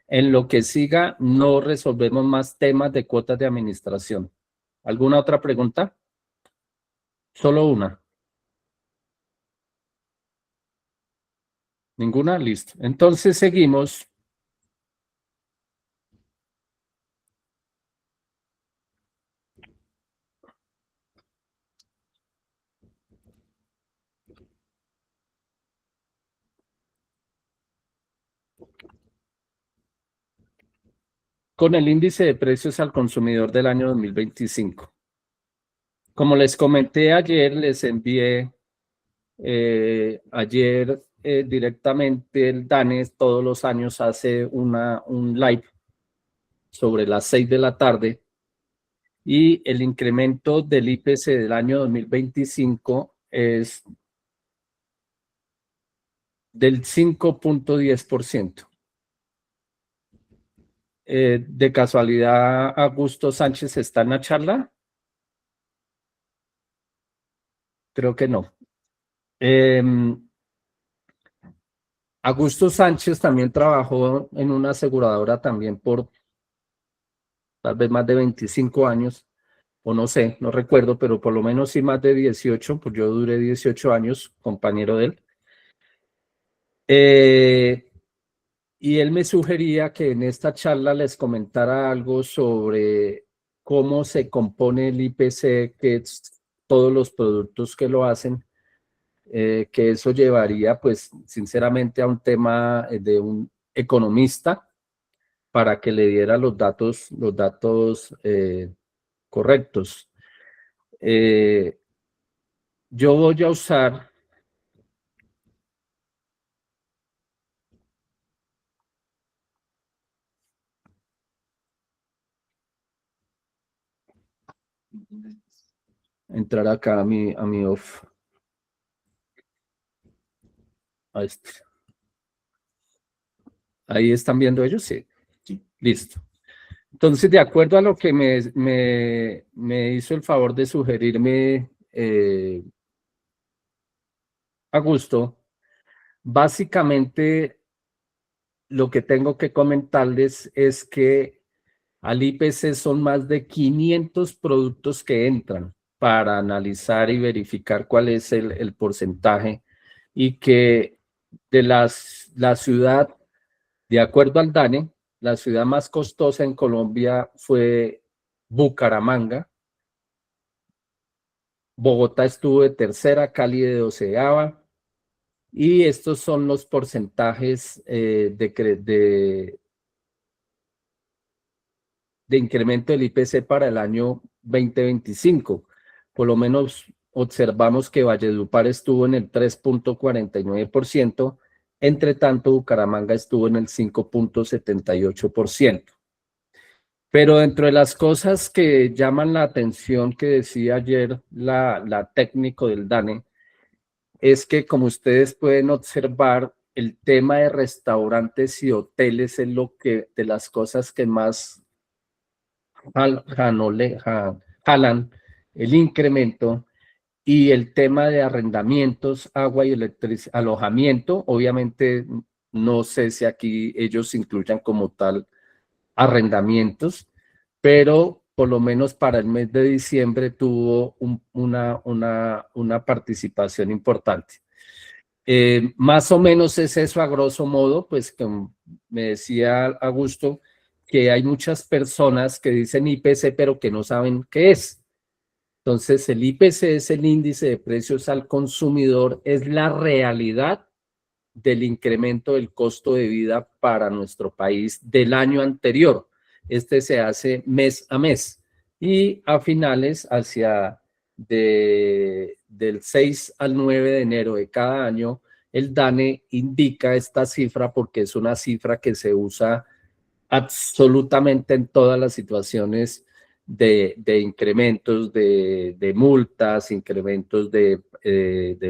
En lo que siga, no resolvemos más temas de cuotas de administración. ¿Alguna otra pregunta? Solo una. ¿Ninguna? Listo. Entonces seguimos. Con el índice de precios al consumidor del año 2025. Como les comenté ayer, les envié ayer directamente el DANE todos los años hace un live sobre las 6 de la tarde y el incremento del IPC del año 2025 es del 5.10%. ¿De casualidad Augusto Sánchez está en la charla? Creo que no. Augusto Sánchez también trabajó en una aseguradora también por tal vez más de 25 años, o no sé, no recuerdo, pero por lo menos sí más de 18, pues yo duré 18 años compañero de él. Y él me sugería que en esta charla les comentara algo sobre cómo se compone el IPC, que es todos los productos que lo hacen, que eso llevaría, pues, sinceramente a un tema de un economista para que le diera los datos correctos. Yo voy a usar entrar acá a mi off. A este. Ahí están viendo ellos, sí. Listo. Entonces, de acuerdo a lo que me hizo el favor de sugerirme Augusto, básicamente lo que tengo que comentarles es que al IPC son más de 500 productos que entran para analizar y verificar cuál es el porcentaje y que de la ciudad, de acuerdo al DANE, la ciudad más costosa en Colombia fue Bucaramanga. Bogotá estuvo de tercera, Cali de 12ª. Y estos son los porcentajes de incremento del IPC para el año 2025. Por lo menos observamos que Valledupar estuvo en el 3.49%, entre tanto Bucaramanga estuvo en el 5.78%. Pero dentro de las cosas que llaman la atención que decía ayer la técnico del DANE, es que como ustedes pueden observar, el tema de restaurantes y hoteles es de las cosas que más jalan el incremento, y el tema de arrendamientos, agua y electricidad, alojamiento, obviamente no sé si aquí ellos incluyan como tal arrendamientos, pero por lo menos para el mes de diciembre tuvo una participación importante. Más o menos es eso a grosso modo, pues como me decía Augusto, que hay muchas personas que dicen IPC pero que no saben qué es. Entonces el IPC es el índice de precios al consumidor, es la realidad del incremento del costo de vida para nuestro país del año anterior. Este se hace mes a mes y a finales del 6 al 9 de enero de cada año, el DANE indica esta cifra porque es una cifra que se usa absolutamente en todas las situaciones de incrementos de multas, incrementos de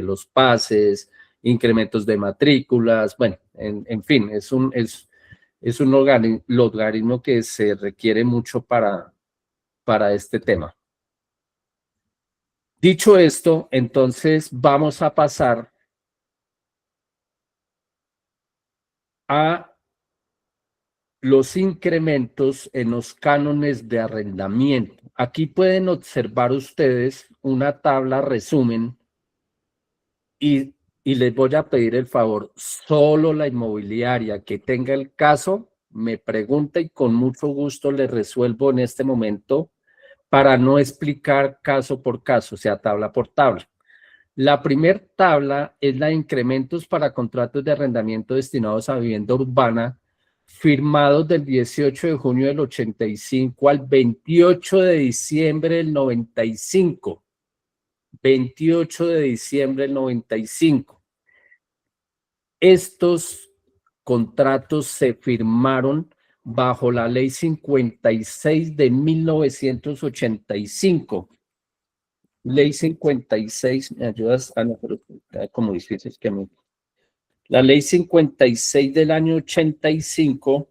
los pases, incrementos de matrículas, bueno, en fin, es un logaritmo que se requiere mucho para este tema. Dicho esto, entonces vamos a pasar a los incrementos en los cánones de arrendamiento. Aquí pueden observar ustedes una tabla resumen y les voy a pedir el favor, solo la inmobiliaria que tenga el caso me pregunta y con mucho gusto le resuelvo en este momento para no explicar caso por caso, o sea, tabla por tabla. La primera tabla es la de incrementos para contratos de arrendamiento destinados a vivienda urbana firmados del 18 de junio del 85 al 28 de diciembre del 95. 28 de diciembre del 95. Estos contratos se firmaron bajo la ley 56 de 1985. Ley 56, ¿me ayudas? Ah, no, pero como difícil que me... La ley 56 del año 85,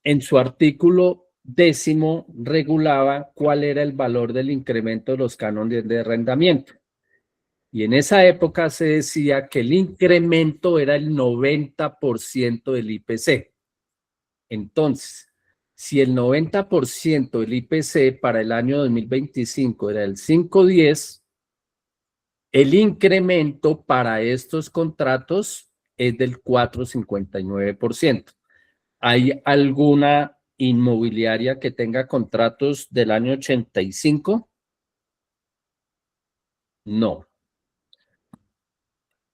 en su artículo 10º, regulaba cuál era el valor del incremento de los cánones de arrendamiento. Y en esa época se decía que el incremento era el 90% del IPC. Entonces, si el 90% del IPC para el año 2025 era el 5.10, el incremento para estos contratos es del 4.59%. ¿Hay alguna inmobiliaria que tenga contratos del año 85? No.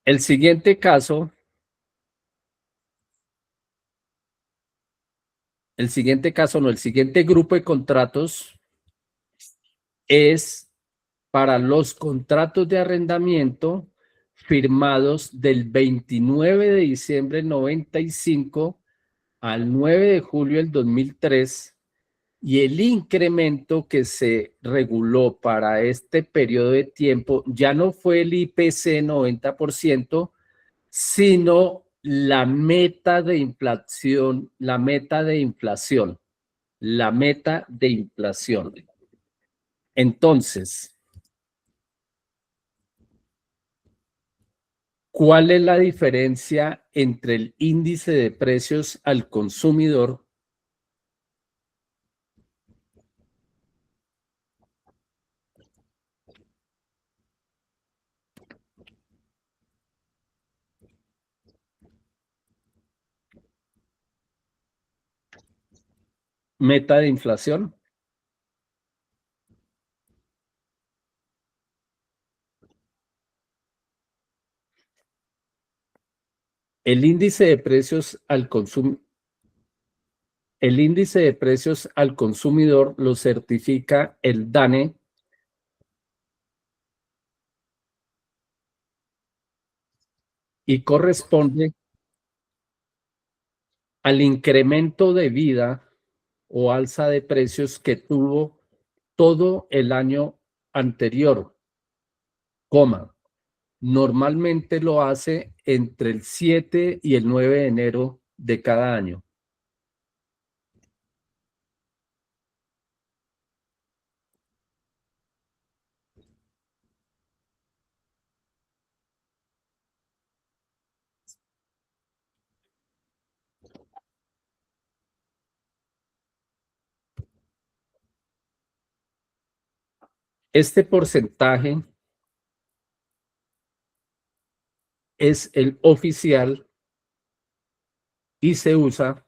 El siguiente caso, el siguiente grupo de contratos es para los contratos de arrendamiento firmados del 29 de diciembre del 95 al 9 de julio del 2003 y el incremento que se reguló para este periodo de tiempo ya no fue el IPC 90%, sino la meta de inflación, la meta de inflación. Entonces, ¿cuál es la diferencia entre el índice de precios al consumidor meta de inflación? El índice de precios al consumidor lo certifica el DANE y corresponde al incremento de vida o alza de precios que tuvo todo el año anterior, normalmente lo hace entre el 7 y el 9 de enero de cada año. Este porcentaje es el oficial y se usa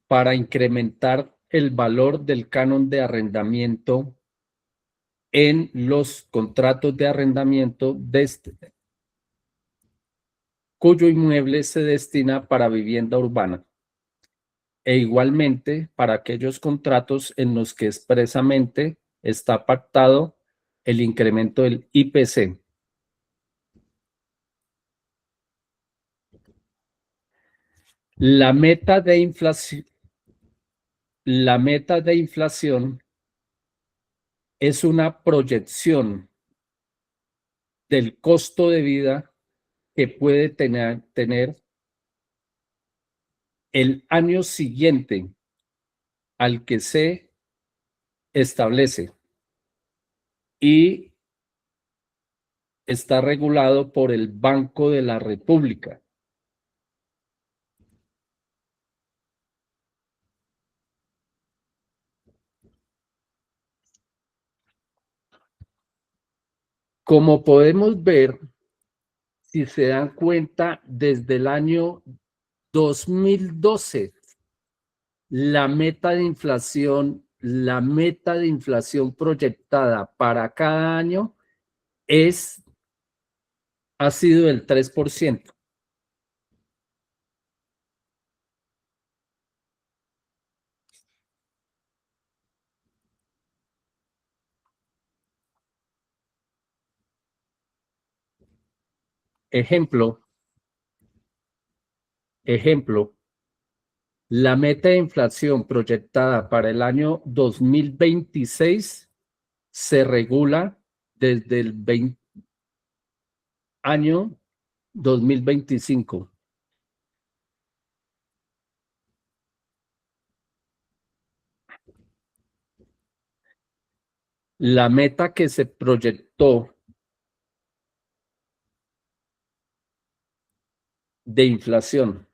para incrementar el valor del canon de arrendamiento en los contratos de arrendamiento cuyo inmueble se destina para vivienda urbana, e igualmente para aquellos contratos en los que expresamente está pactado el incremento del IPC. La meta de inflación es una proyección del costo de vida que puede tener el año siguiente al que se establece y está regulado por el Banco de la República. Como podemos ver, si se dan cuenta, desde el año 2012, la meta de inflación proyectada para cada año ha sido del 3%. Ejemplo, la meta de inflación proyectada para el año 2026 se regula desde el año 2025. La meta que se proyectó de inflación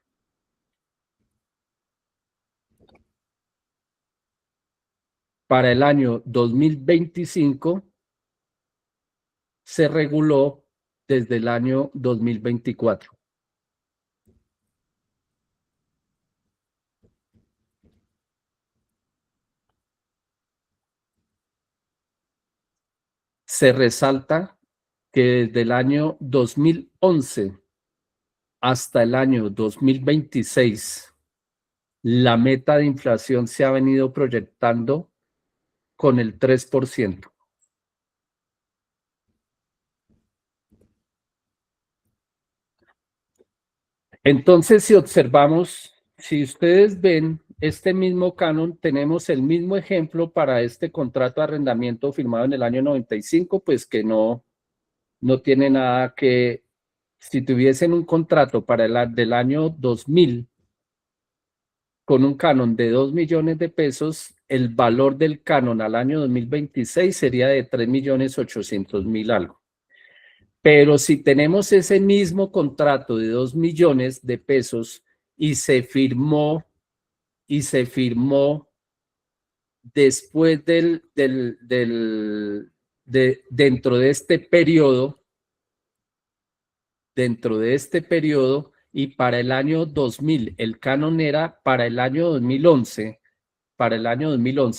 para el año 2025 se reguló desde el año 2024. Se resalta que desde el año 2011 hasta el año 2026, la meta de inflación se ha venido proyectando con el 3%. Entonces, si observamos, si ustedes ven este mismo canon, tenemos el mismo ejemplo para este contrato de arrendamiento firmado en el año 95, pues que no tiene nada que, si tuviesen un contrato para del año 2000 con un canon de 2 millones de pesos, el valor del canon al año 2026 sería de 3.800.000 algo. Pero si tenemos ese mismo contrato de 2 millones de pesos y se firmó después dentro de este periodo, y para el año 2000, el canon era para el año 2011,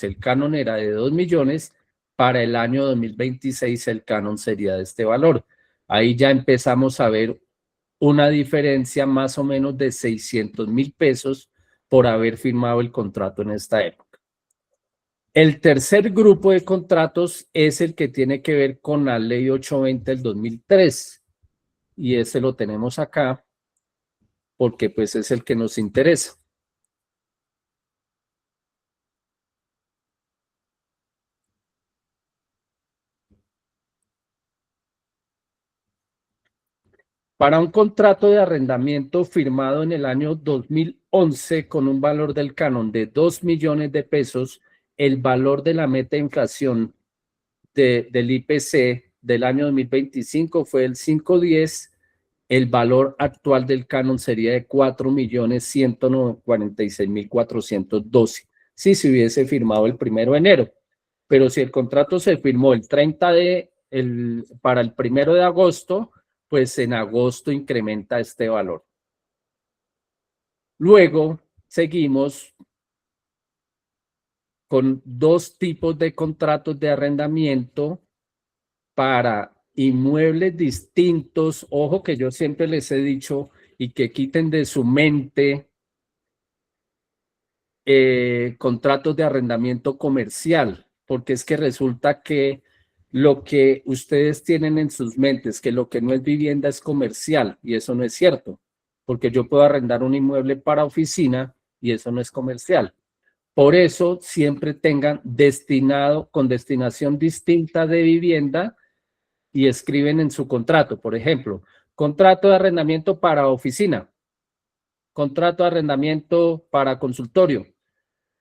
el canon era de 2 millones, para el año 2026 el canon sería de este valor. Ahí ya empezamos a ver una diferencia más o menos de 600.000 pesos por haber firmado el contrato en esta época. El tercer grupo de contratos es el que tiene que ver con la Ley 820 del 2003. Y ese lo tenemos acá porque pues es el que nos interesa. Para un contrato de arrendamiento firmado en el año 2011 con un valor del canon de 2 millones de pesos, el valor de la meta de inflación del IPC del año 2025 fue el 5.10. El valor actual del canon sería de 4.146.412 si se hubiese firmado el 1 de enero. Pero si el contrato se firmó el 30 para el 1 de agosto, pues en agosto incrementa este valor. Luego seguimos con dos tipos de contratos de arrendamiento para inmuebles distintos. Ojo que yo siempre les he dicho y que quiten de su mente contratos de arrendamiento comercial, porque es que resulta que lo que ustedes tienen en sus mentes, que lo que no es vivienda es comercial, y eso no es cierto, porque yo puedo arrendar un inmueble para oficina y eso no es comercial. Por eso siempre tengan destinado con destinación distinta de vivienda y escriben en su contrato, por ejemplo, contrato de arrendamiento para oficina, contrato de arrendamiento para consultorio,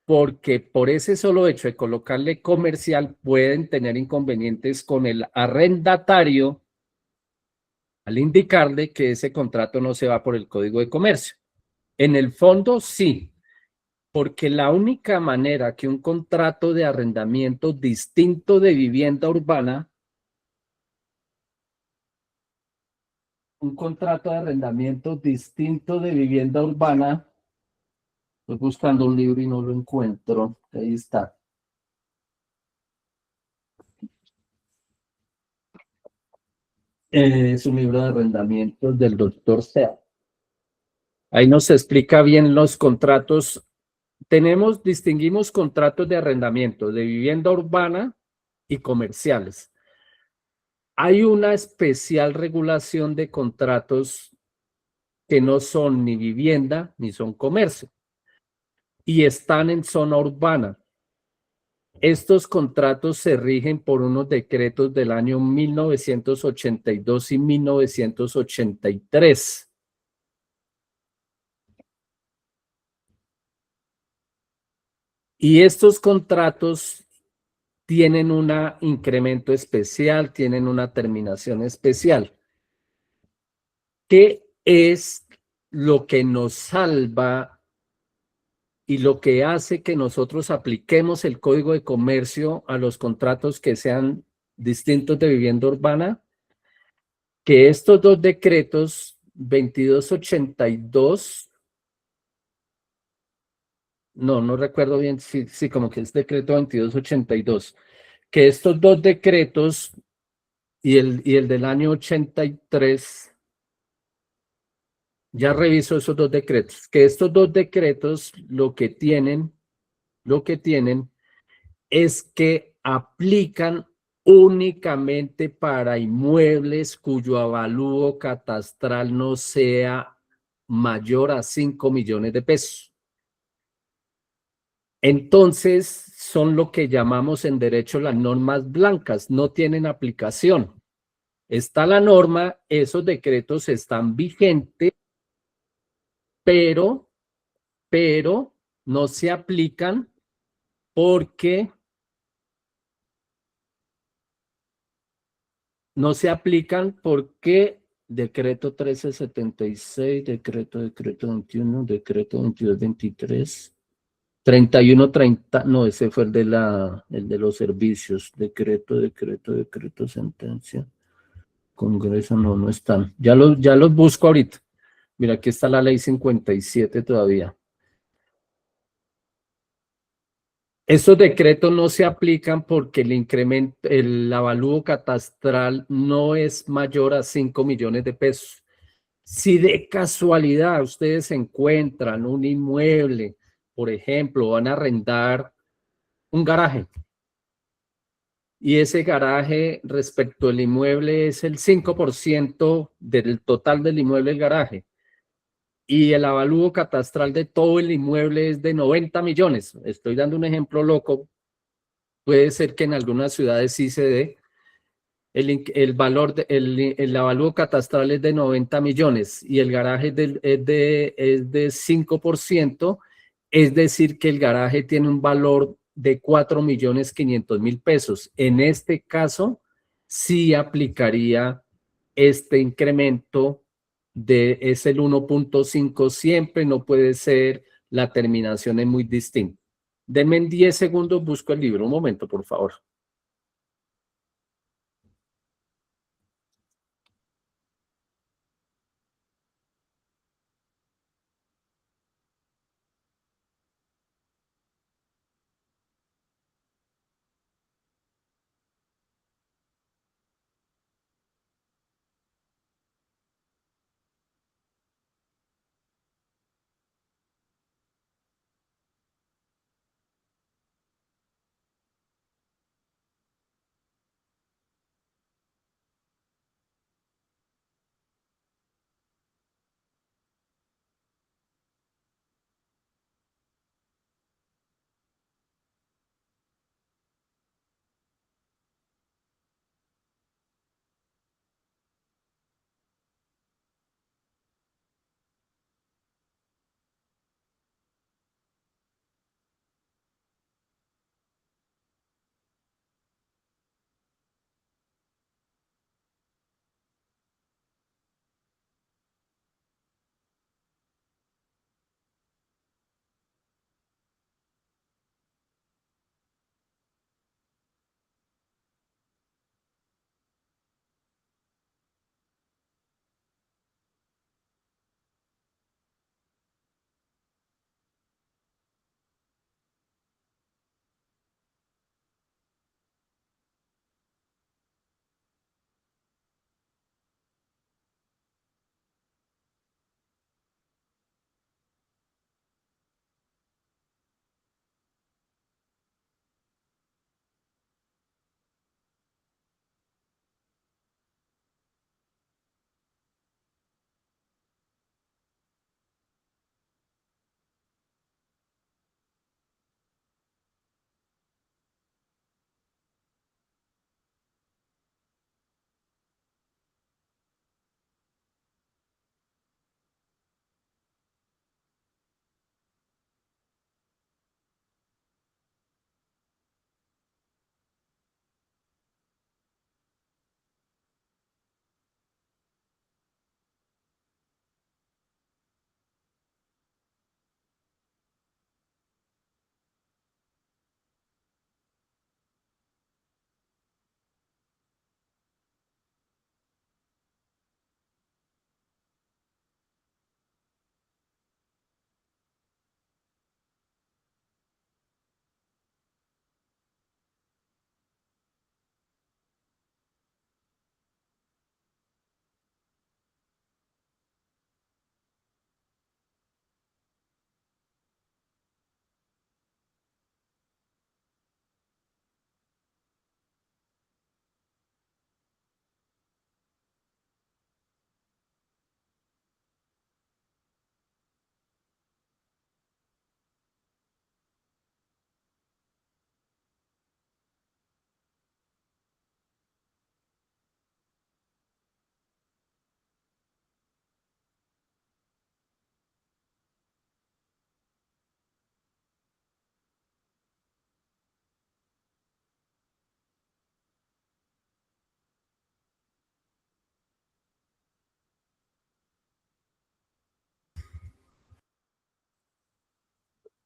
porque por ese solo hecho de colocarle comercial pueden tener inconvenientes con el arrendatario al indicarle que ese contrato no se va por el Código de Comercio. En el fondo sí, porque la única manera que un contrato de arrendamiento distinto de vivienda urbana, estoy buscando un libro y no lo encuentro, ahí está. Es un libro de arrendamientos del doctor Sea. Ahí nos explica bien los contratos. Distinguimos contratos de arrendamiento de vivienda urbana y comerciales. Hay una especial regulación de contratos que no son ni vivienda ni son comercio y están en zona urbana. Estos contratos se rigen por unos decretos del año 1982 y 1983. Y estos contratos tienen un incremento especial, tienen una terminación especial. ¿Qué es lo que nos salva y lo que hace que nosotros apliquemos el Código de Comercio a los contratos que sean distintos de vivienda urbana? Que estos dos decretos, 2282, no recuerdo bien, sí, como que es decreto 2282, que estos dos decretos y el del año 83, ya reviso esos dos decretos, que estos dos decretos lo que tienen es que aplican únicamente para inmuebles cuyo avalúo catastral no sea mayor a 5 millones de pesos. Entonces, son lo que llamamos en derecho las normas blancas, no tienen aplicación. Está la norma, esos decretos están vigentes, pero no se aplican porque decreto 1376, decreto 21, decreto 2223, 3130, no, ese fue el de los servicios, decreto, sentencia, Congreso, no están. Ya los busco ahorita. Mira, aquí está la ley 57 todavía. Estos decretos no se aplican porque el avalúo catastral no es mayor a 5 millones de pesos. Si de casualidad ustedes encuentran un inmueble, por ejemplo, van a arrendar un garaje, y ese garaje respecto al inmueble es el 5% del total del inmueble, el garaje, y el avalúo catastral de todo el inmueble es de 90 millones. Estoy dando un ejemplo loco. Puede ser que en algunas ciudades sí se dé. El avalúo catastral es de 90 millones y el garaje es de 5%. Es decir, que el garaje tiene un valor de 4.500.000 pesos. En este caso, sí aplicaría este incremento es el 1.5 siempre, no puede ser, la terminación es muy distinta. Denme en 10 segundos, busco el libro, un momento, por favor.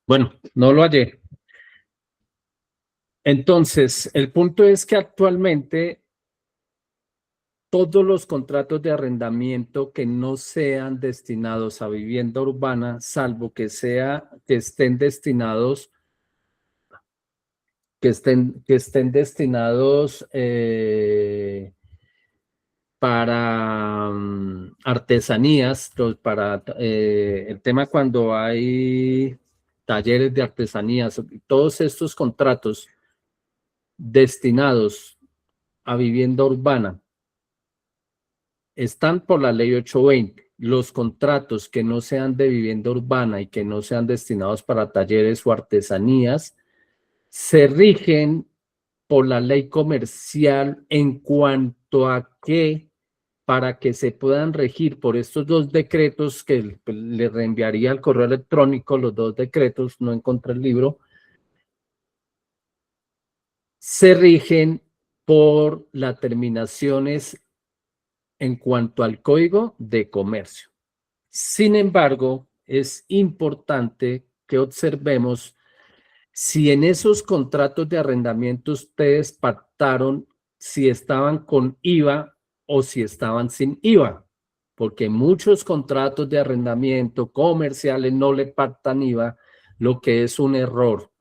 Bueno, no lo hallé. Entonces, el punto es que actualmente todos los contratos de arrendamiento que no sean destinados a vivienda urbana, salvo que estén destinados, para artesanías, para el tema cuando hay talleres de artesanías, todos estos contratos destinados a vivienda urbana están por la ley 820. Los contratos que no sean de vivienda urbana y que no sean destinados para talleres o artesanías se rigen por la ley comercial en cuanto a que para que se puedan regir por estos dos decretos que le reenviaría al correo electrónico, los dos decretos, no encontré el libro, se rigen por las terminaciones en cuanto al Código de Comercio. Sin embargo, es importante que observemos si en esos contratos de arrendamiento ustedes pactaron si estaban con IVA o si estaban sin IVA, porque muchos contratos de arrendamiento comerciales no le pactan IVA, lo que es un error,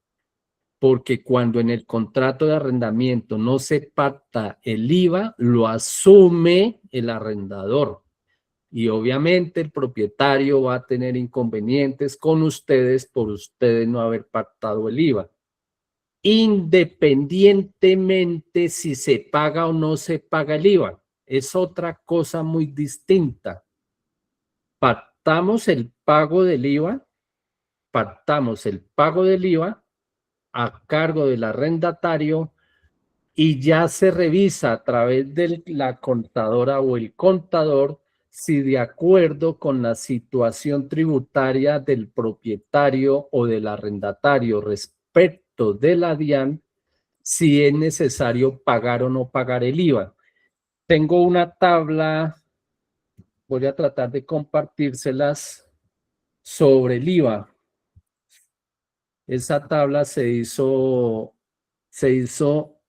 porque cuando en el contrato de arrendamiento no se pacta el IVA, lo asume el arrendador. Y obviamente el propietario va a tener inconvenientes con ustedes por ustedes no haber pactado el IVA. Independientemente si se paga o no se paga el IVA, es otra cosa muy distinta. Pactamos el pago del IVA a cargo del arrendatario y ya se revisa a través de la contadora o el contador si de acuerdo con la situación tributaria del propietario o del arrendatario respecto de la DIAN, si es necesario pagar o no pagar el IVA. Tengo una tabla, voy a tratar de compartírselas sobre el IVA. Esa tabla se hizo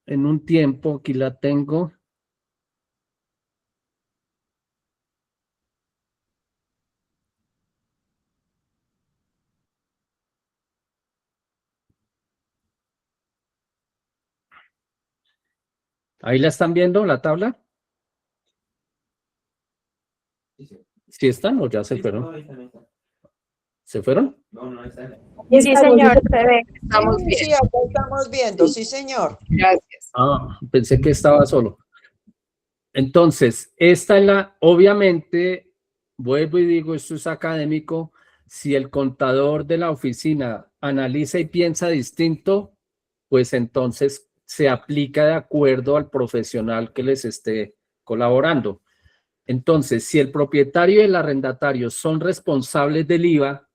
en un tiempo, aquí la tengo. ¿Ahí la están viendo, la tabla? ¿Sí están o ya se fueron? ¿Se fueron? Sí, señor, se ve. Estamos bien. Sí, acá estamos viendo, sí, señor. Gracias. Ah, pensé que estaba solo. Entonces, esta es obviamente, vuelvo y digo, esto es académico, si el contador de la oficina analiza y piensa distinto, pues entonces se aplica de acuerdo al profesional que les esté colaborando. Entonces, si el propietario y el arrendatario son responsables del IVA,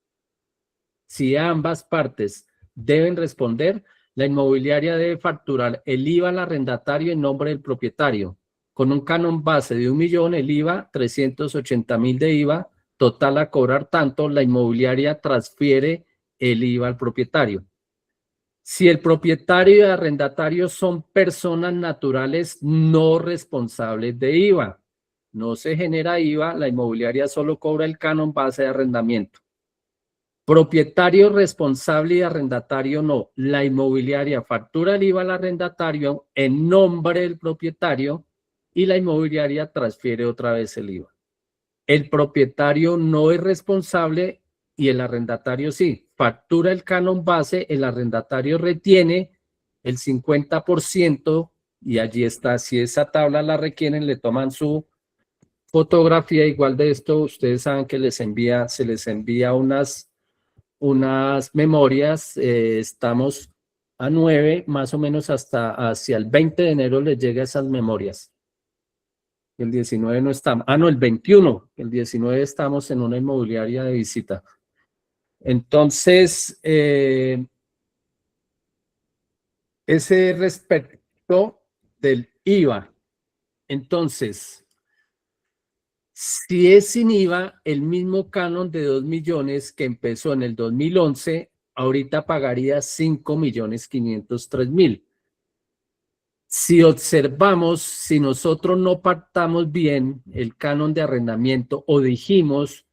si ambas partes deben responder, la inmobiliaria debe facturar el IVA al arrendatario en nombre del propietario. Con un canon base de 1 millón, el IVA, 380.000 de IVA, total a cobrar tanto, la inmobiliaria transfiere el IVA al propietario. Si el propietario y el arrendatario son personas naturales no responsables de IVA, no se genera IVA, la inmobiliaria solo cobra el canon base de arrendamiento. Propietario responsable y arrendatario no. La inmobiliaria factura el IVA al arrendatario en nombre del propietario y la inmobiliaria transfiere otra vez el IVA. El propietario no es responsable y el arrendatario sí. Factura el canon base, el arrendatario retiene el 50% y allí está. Si esa tabla la requieren, le toman su fotografía. Igual de esto, ustedes saben que se les envía unas memorias, estamos a 9, más o menos hacia el 20 de enero les llega esas memorias. El 19 no estamos, no, el 21, el 19 estamos en una inmobiliaria de visita. Entonces, ese respecto del IVA. Entonces, si es sin IVA, el mismo canon de 2 millones que empezó en el 2011 ahorita pagaría 5.503.000. Si observamos, si nosotros no pactamos bien el canon de arrendamiento o dijimos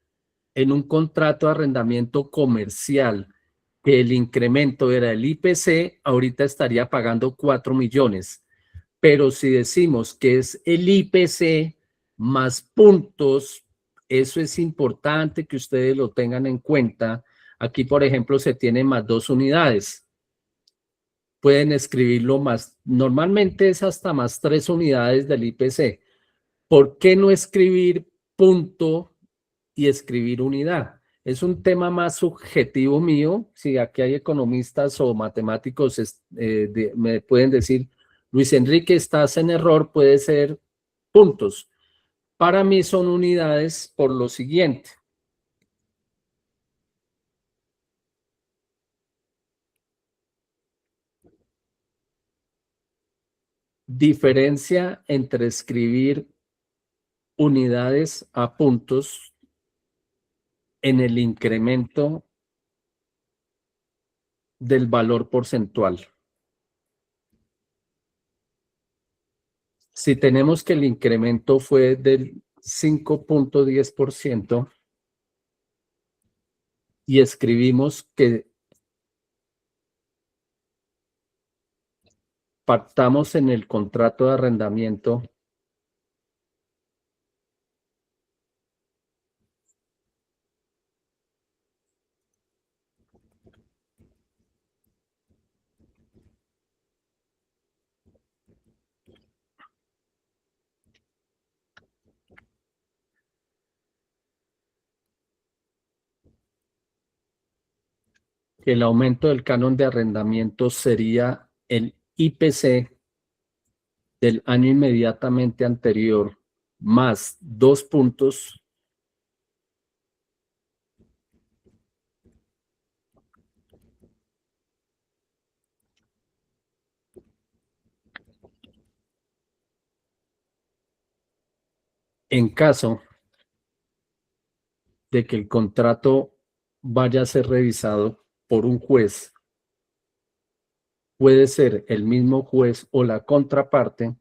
en un contrato de arrendamiento comercial que el incremento era el IPC, ahorita estaría pagando 4 millones. Pero si decimos que es el IPC más puntos, eso es importante que ustedes lo tengan en cuenta. Aquí, por ejemplo, se tiene más 2 unidades. Pueden escribirlo más, normalmente es hasta más 3 unidades del IPC. ¿Por qué no escribir punto y escribir unidad? Es un tema más subjetivo mío. Si aquí hay economistas o matemáticos, me pueden decir, Luis Enrique, estás en error, puede ser puntos. Para mí son unidades por lo siguiente. Diferencia entre escribir unidades a puntos en el incremento del valor porcentual. Si tenemos que el incremento fue del 5.10% y escribimos que pactamos en el contrato de arrendamiento que el aumento del canon de arrendamiento sería el IPC del año inmediatamente anterior más 2 puntos, en caso de que el contrato vaya a ser revisado por un juez, puede ser el mismo juez o la contraparte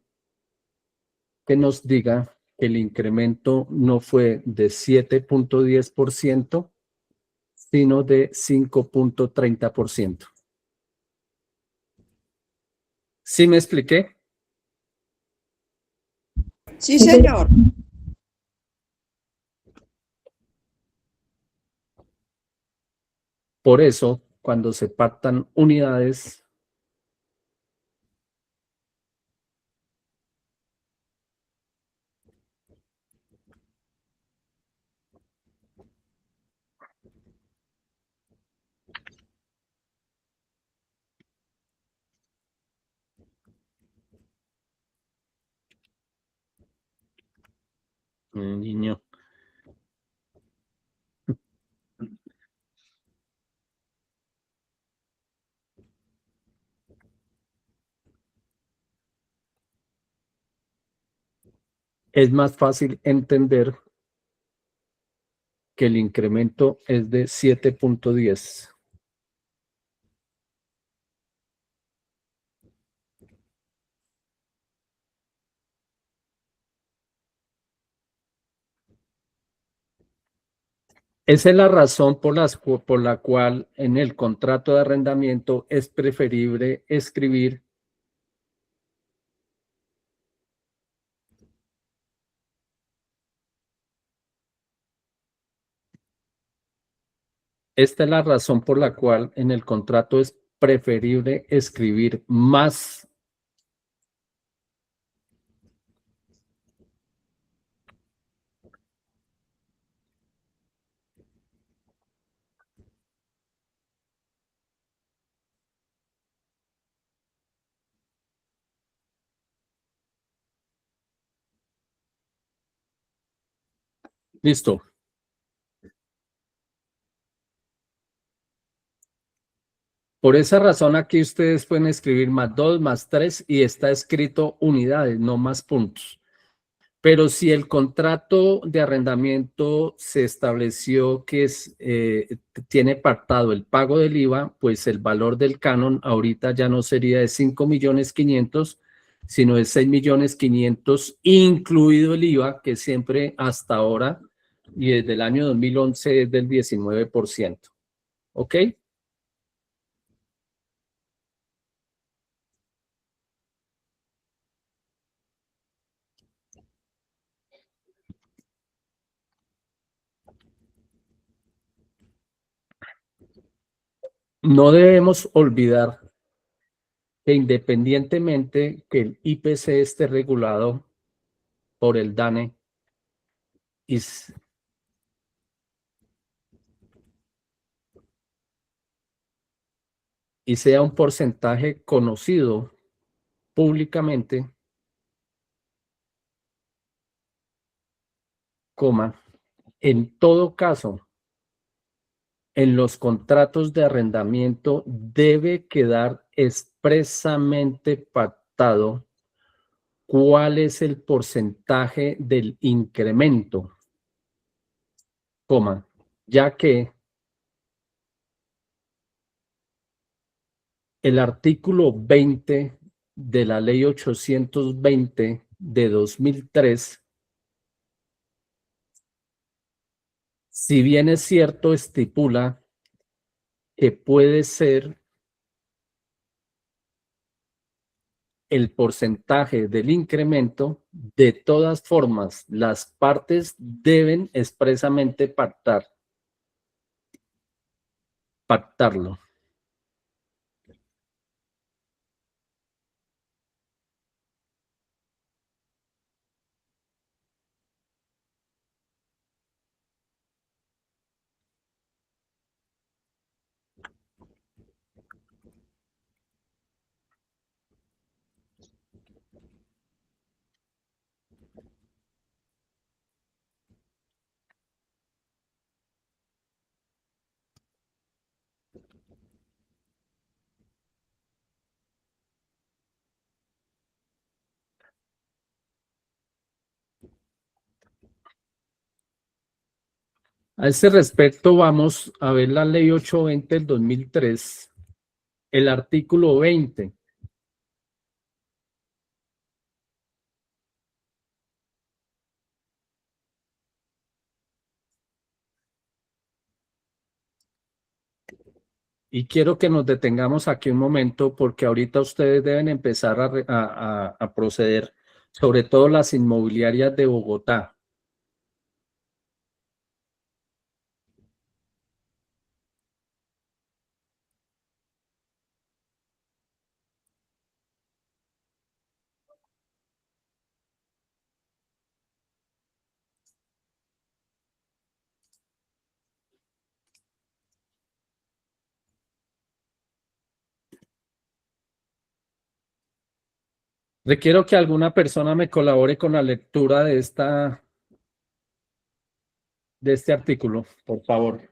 que nos diga que el incremento no fue de 7.10%, sino de 5.30%. ¿Sí me expliqué? Sí, señor. Por eso, cuando se pactan unidades, niño, es más fácil entender que el incremento es de 7.10. Esa es la razón por la cual en el contrato de arrendamiento es preferible escribir esta es la razón por la cual en el contrato es preferible escribir más listo. Por esa razón aquí ustedes pueden escribir más 2, más 3 y está escrito unidades, no más puntos. Pero si el contrato de arrendamiento se estableció que tiene pactado el pago del IVA, pues el valor del canon ahorita ya no sería de 5.500.000, sino de 6.500.000, incluido el IVA, que siempre hasta ahora y desde el año 2011 es del 19%. ¿Ok? No debemos olvidar que independientemente que el IPC esté regulado por el DANE y sea un porcentaje conocido públicamente, en todo caso, en los contratos de arrendamiento debe quedar expresamente pactado cuál es el porcentaje del incremento, ya que el artículo 20 de la ley 820 de 2003, si bien es cierto, estipula que puede ser el porcentaje del incremento, de todas formas, las partes deben expresamente pactarlo. A ese respecto, vamos a ver la ley 820 del 2003, el artículo 20. Y quiero que nos detengamos aquí un momento porque ahorita ustedes deben empezar a proceder, sobre todo las inmobiliarias de Bogotá. Requiero que alguna persona me colabore con la lectura de este artículo, por favor.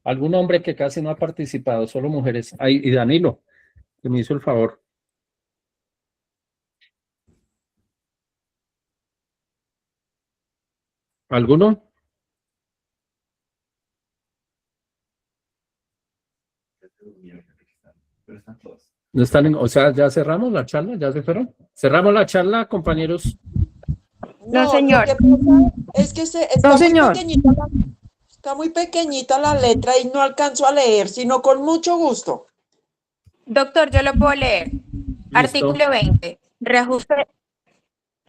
Algún hombre que casi no ha participado, solo mujeres. Ay, y Danilo, que me hizo el favor. ¿Alguno? ¿No están o sea, ya cerramos la charla? ¿Ya se fueron? ¿Cerramos la charla, compañeros? No, señor. Lo que pasa es que está No, señor. Está muy pequeñita la letra y no alcanzo a leer, sino con mucho gusto. Doctor, yo lo puedo leer. Artículo 20.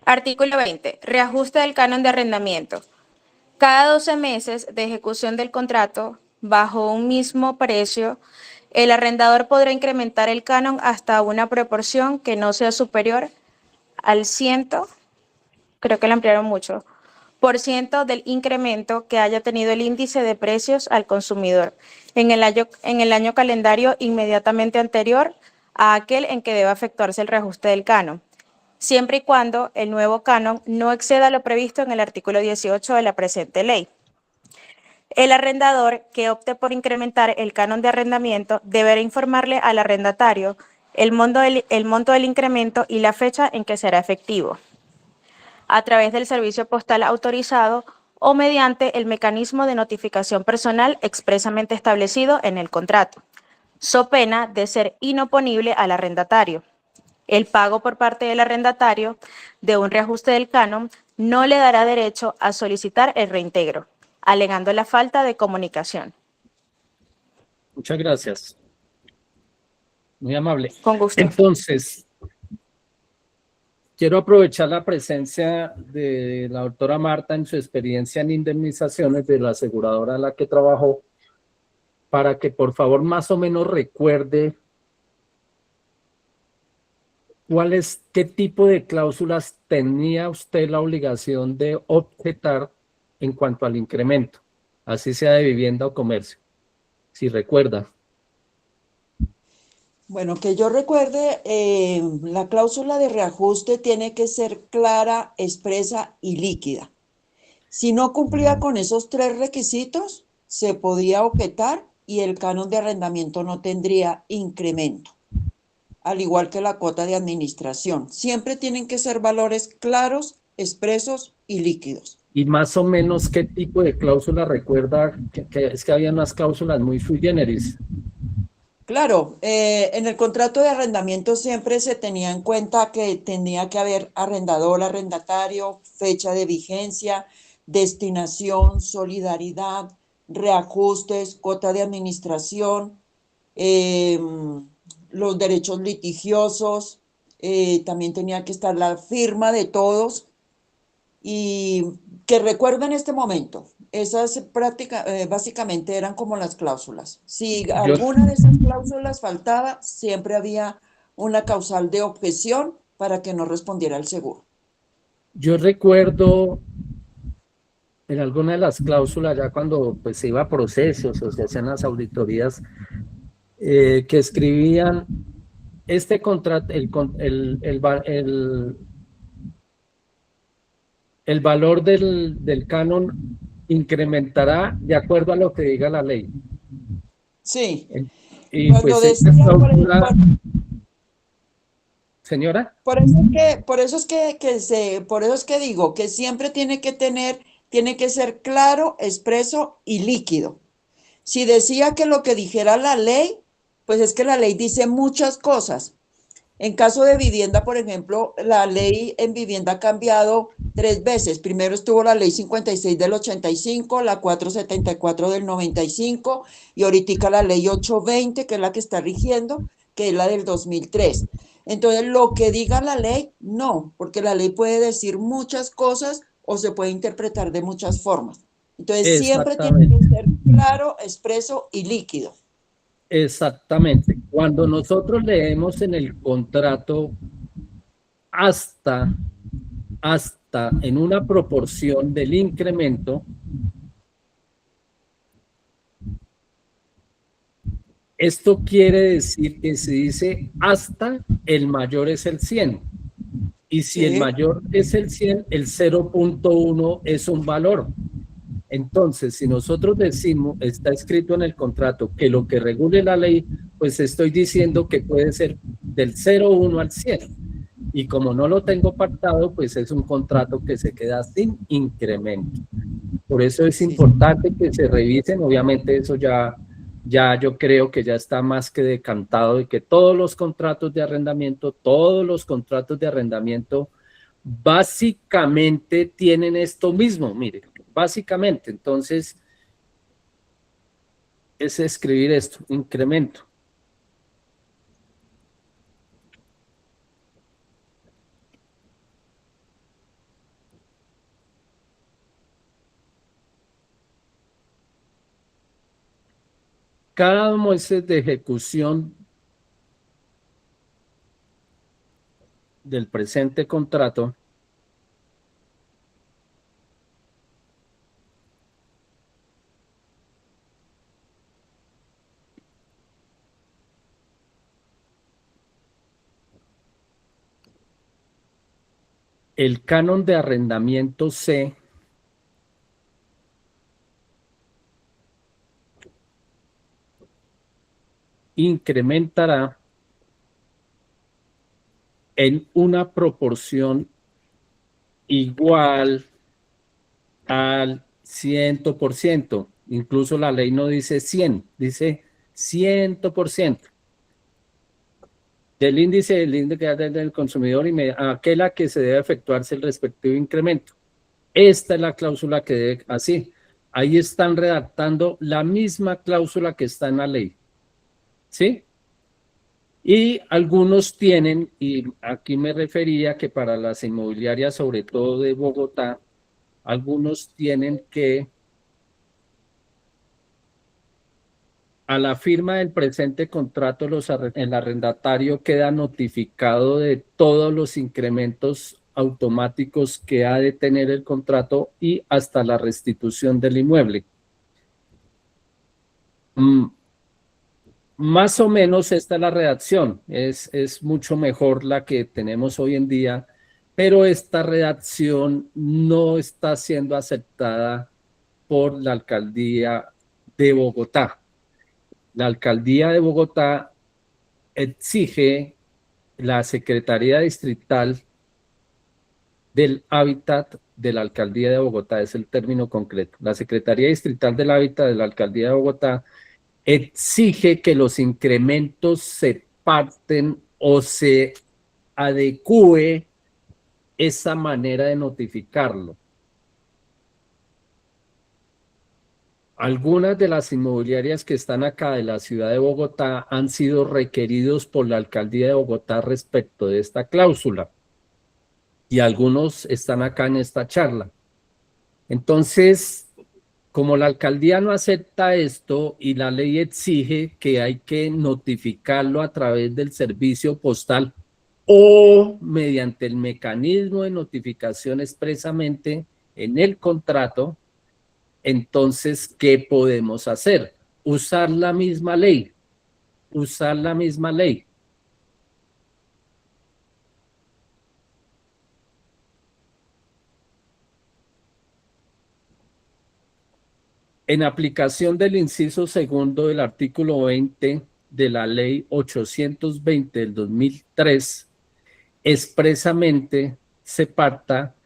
Artículo 20. Reajuste del canon de arrendamiento. Cada 12 meses de ejecución del contrato, bajo un mismo precio, el arrendador podrá incrementar el canon hasta una proporción que no sea superior al 100, creo que lo ampliaron mucho, por ciento del incremento que haya tenido el índice de precios al consumidor en el año calendario inmediatamente anterior a aquel en que deba efectuarse el reajuste del canon, siempre y cuando el nuevo canon no exceda lo previsto en el artículo 18 de la presente ley. El arrendador que opte por incrementar el canon de arrendamiento deberá informarle al arrendatario el monto del incremento y la fecha en que será efectivo. a través del servicio postal autorizado o mediante el mecanismo de notificación personal expresamente establecido en el contrato, so pena de ser inoponible al arrendatario. El pago por parte del arrendatario de un reajuste del canon no le dará derecho a solicitar el reintegro, alegando la falta de comunicación. Muchas gracias. Muy amable. Con gusto. Entonces, quiero aprovechar la presencia de la doctora Marta en su experiencia en indemnizaciones de la aseguradora a la que trabajó, para que por favor más o menos recuerde qué tipo de cláusulas tenía usted la obligación de objetar en cuanto al incremento, así sea de vivienda o comercio, si recuerda. Bueno, que yo recuerde, la cláusula de reajuste tiene que ser clara, expresa y líquida. Si no cumplía con esos 3 requisitos, se podía objetar y el canon de arrendamiento no tendría incremento, al igual que la cuota de administración. Siempre tienen que ser valores claros, expresos y líquidos. Y más o menos qué tipo de cláusula recuerda, que es que había unas cláusulas muy sui generis. Claro, en el contrato de arrendamiento siempre se tenía en cuenta que tenía que haber arrendador, arrendatario, fecha de vigencia, destinación, solidaridad, reajustes, cuota de administración, los derechos litigiosos, también tenía que estar la firma de todos. Y que recuerdo en este momento, esas básicamente eran como las cláusulas. Si alguna de esas cláusulas faltaba, siempre había una causal de objeción para que no respondiera el seguro. Yo recuerdo en alguna de las cláusulas, ya cuando pues, se iba a procesos o se hacían las auditorías, que escribían este contrato, el valor del canon incrementará de acuerdo a lo que diga la ley. Sí. Y pues esta cláusula, señora. Por eso es que digo que siempre tiene que ser claro, expreso y líquido. Si decía que lo que dijera la ley, pues es que la ley dice muchas cosas. En caso de vivienda, por ejemplo, la ley en vivienda ha cambiado 3 veces. Primero estuvo la ley 56 del 85, la 474 del 95 y ahorita la ley 820, que es la que está rigiendo, que es la del 2003. Entonces, lo que diga la ley, no, porque la ley puede decir muchas cosas o se puede interpretar de muchas formas. Entonces, siempre tiene que ser claro, expreso y líquido. Exactamente. Cuando nosotros leemos en el contrato hasta en una proporción del incremento, esto quiere decir que si dice hasta, el mayor es el 100. Y si el mayor es el 100, el 0.1 es un valor. Entonces, si nosotros decimos, está escrito en el contrato que lo que regule la ley, pues estoy diciendo que puede ser del 0.1 al 100. Y como no lo tengo pactado, pues es un contrato que se queda sin incremento. Por eso es importante que se revisen. Obviamente eso ya yo creo que ya está más que decantado de que todos los contratos de arrendamiento básicamente tienen esto mismo, mire. Básicamente, entonces, es escribir esto, incremento. Cada meses de ejecución del presente contrato el canon de arrendamiento C incrementará en una proporción igual al 100%. Incluso la ley no dice 100, dice 100%. Del índice del consumidor y aquella que se debe efectuarse el respectivo incremento. Esta es la cláusula que debe, así. Ahí están redactando la misma cláusula que está en la ley. ¿Sí? Y algunos tienen, y aquí me refería que para las inmobiliarias, sobre todo de Bogotá, algunos tienen que, a la firma del presente contrato, el arrendatario queda notificado de todos los incrementos automáticos que ha de tener el contrato y hasta la restitución del inmueble. Más o menos esta es la redacción, es mucho mejor la que tenemos hoy en día, pero esta redacción no está siendo aceptada por la alcaldía de Bogotá. La alcaldía de Bogotá exige la Secretaría Distrital del Hábitat de la alcaldía de Bogotá, es el término concreto. La Secretaría Distrital del Hábitat de la alcaldía de Bogotá exige que los incrementos se parten o se adecúe esa manera de notificarlo. Algunas de las inmobiliarias que están acá de la ciudad de Bogotá han sido requeridos por la alcaldía de Bogotá respecto de esta cláusula. Y algunos están acá en esta charla. Entonces, como la alcaldía no acepta esto y la ley exige que hay que notificarlo a través del servicio postal o mediante el mecanismo de notificación expresamente en el contrato, entonces, ¿qué podemos hacer? Usar la misma ley, usar la misma ley. En aplicación del inciso segundo del artículo 20 de la ley 820 del 2003, expresamente se pacta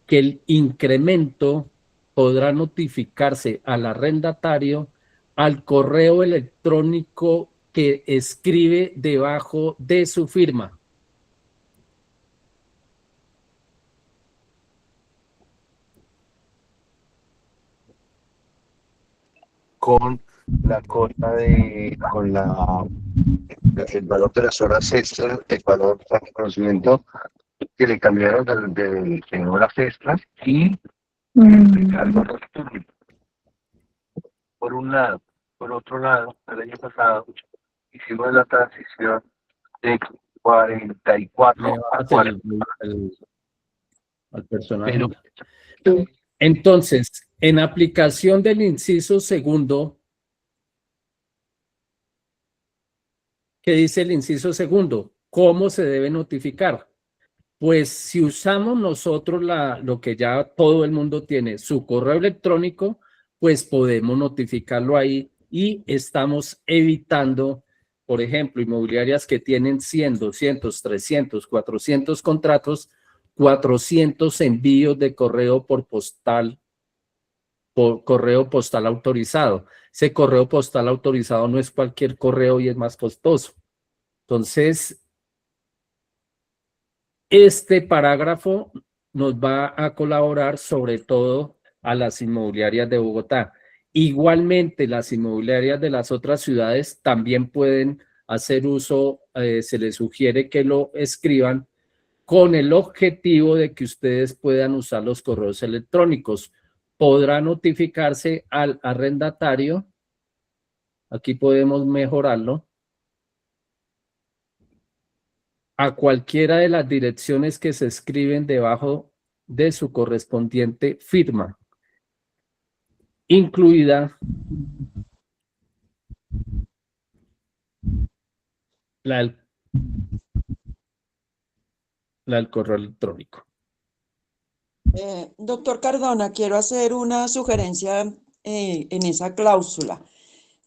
que el incremento podrá notificarse al arrendatario al correo electrónico que escribe debajo de su firma. Con la cota de, el valor de las horas extras, el valor de reconocimiento que le cambiaron de horas extras y algo público. Por un lado. Por otro lado, el año pasado hicimos la transición de 44 a 40. Al personaje. Entonces, en aplicación del inciso segundo, ¿qué dice el inciso segundo? ¿Cómo se debe notificar? Pues si usamos nosotros lo que ya todo el mundo tiene, su correo electrónico, pues podemos notificarlo ahí y estamos evitando, por ejemplo, inmobiliarias que tienen 100, 200, 300, 400 contratos, 400 envíos de correo por correo postal autorizado. Ese correo postal autorizado no es cualquier correo y es más costoso. Entonces, este parágrafo nos va a colaborar sobre todo a las inmobiliarias de Bogotá. Igualmente, las inmobiliarias de las otras ciudades también pueden hacer uso, se les sugiere que lo escriban con el objetivo de que ustedes puedan usar los correos electrónicos. Podrá notificarse al arrendatario, aquí podemos mejorarlo, a cualquiera de las direcciones que se escriben debajo de su correspondiente firma, incluida la del correo electrónico. Doctor Cardona, quiero hacer una sugerencia en esa cláusula,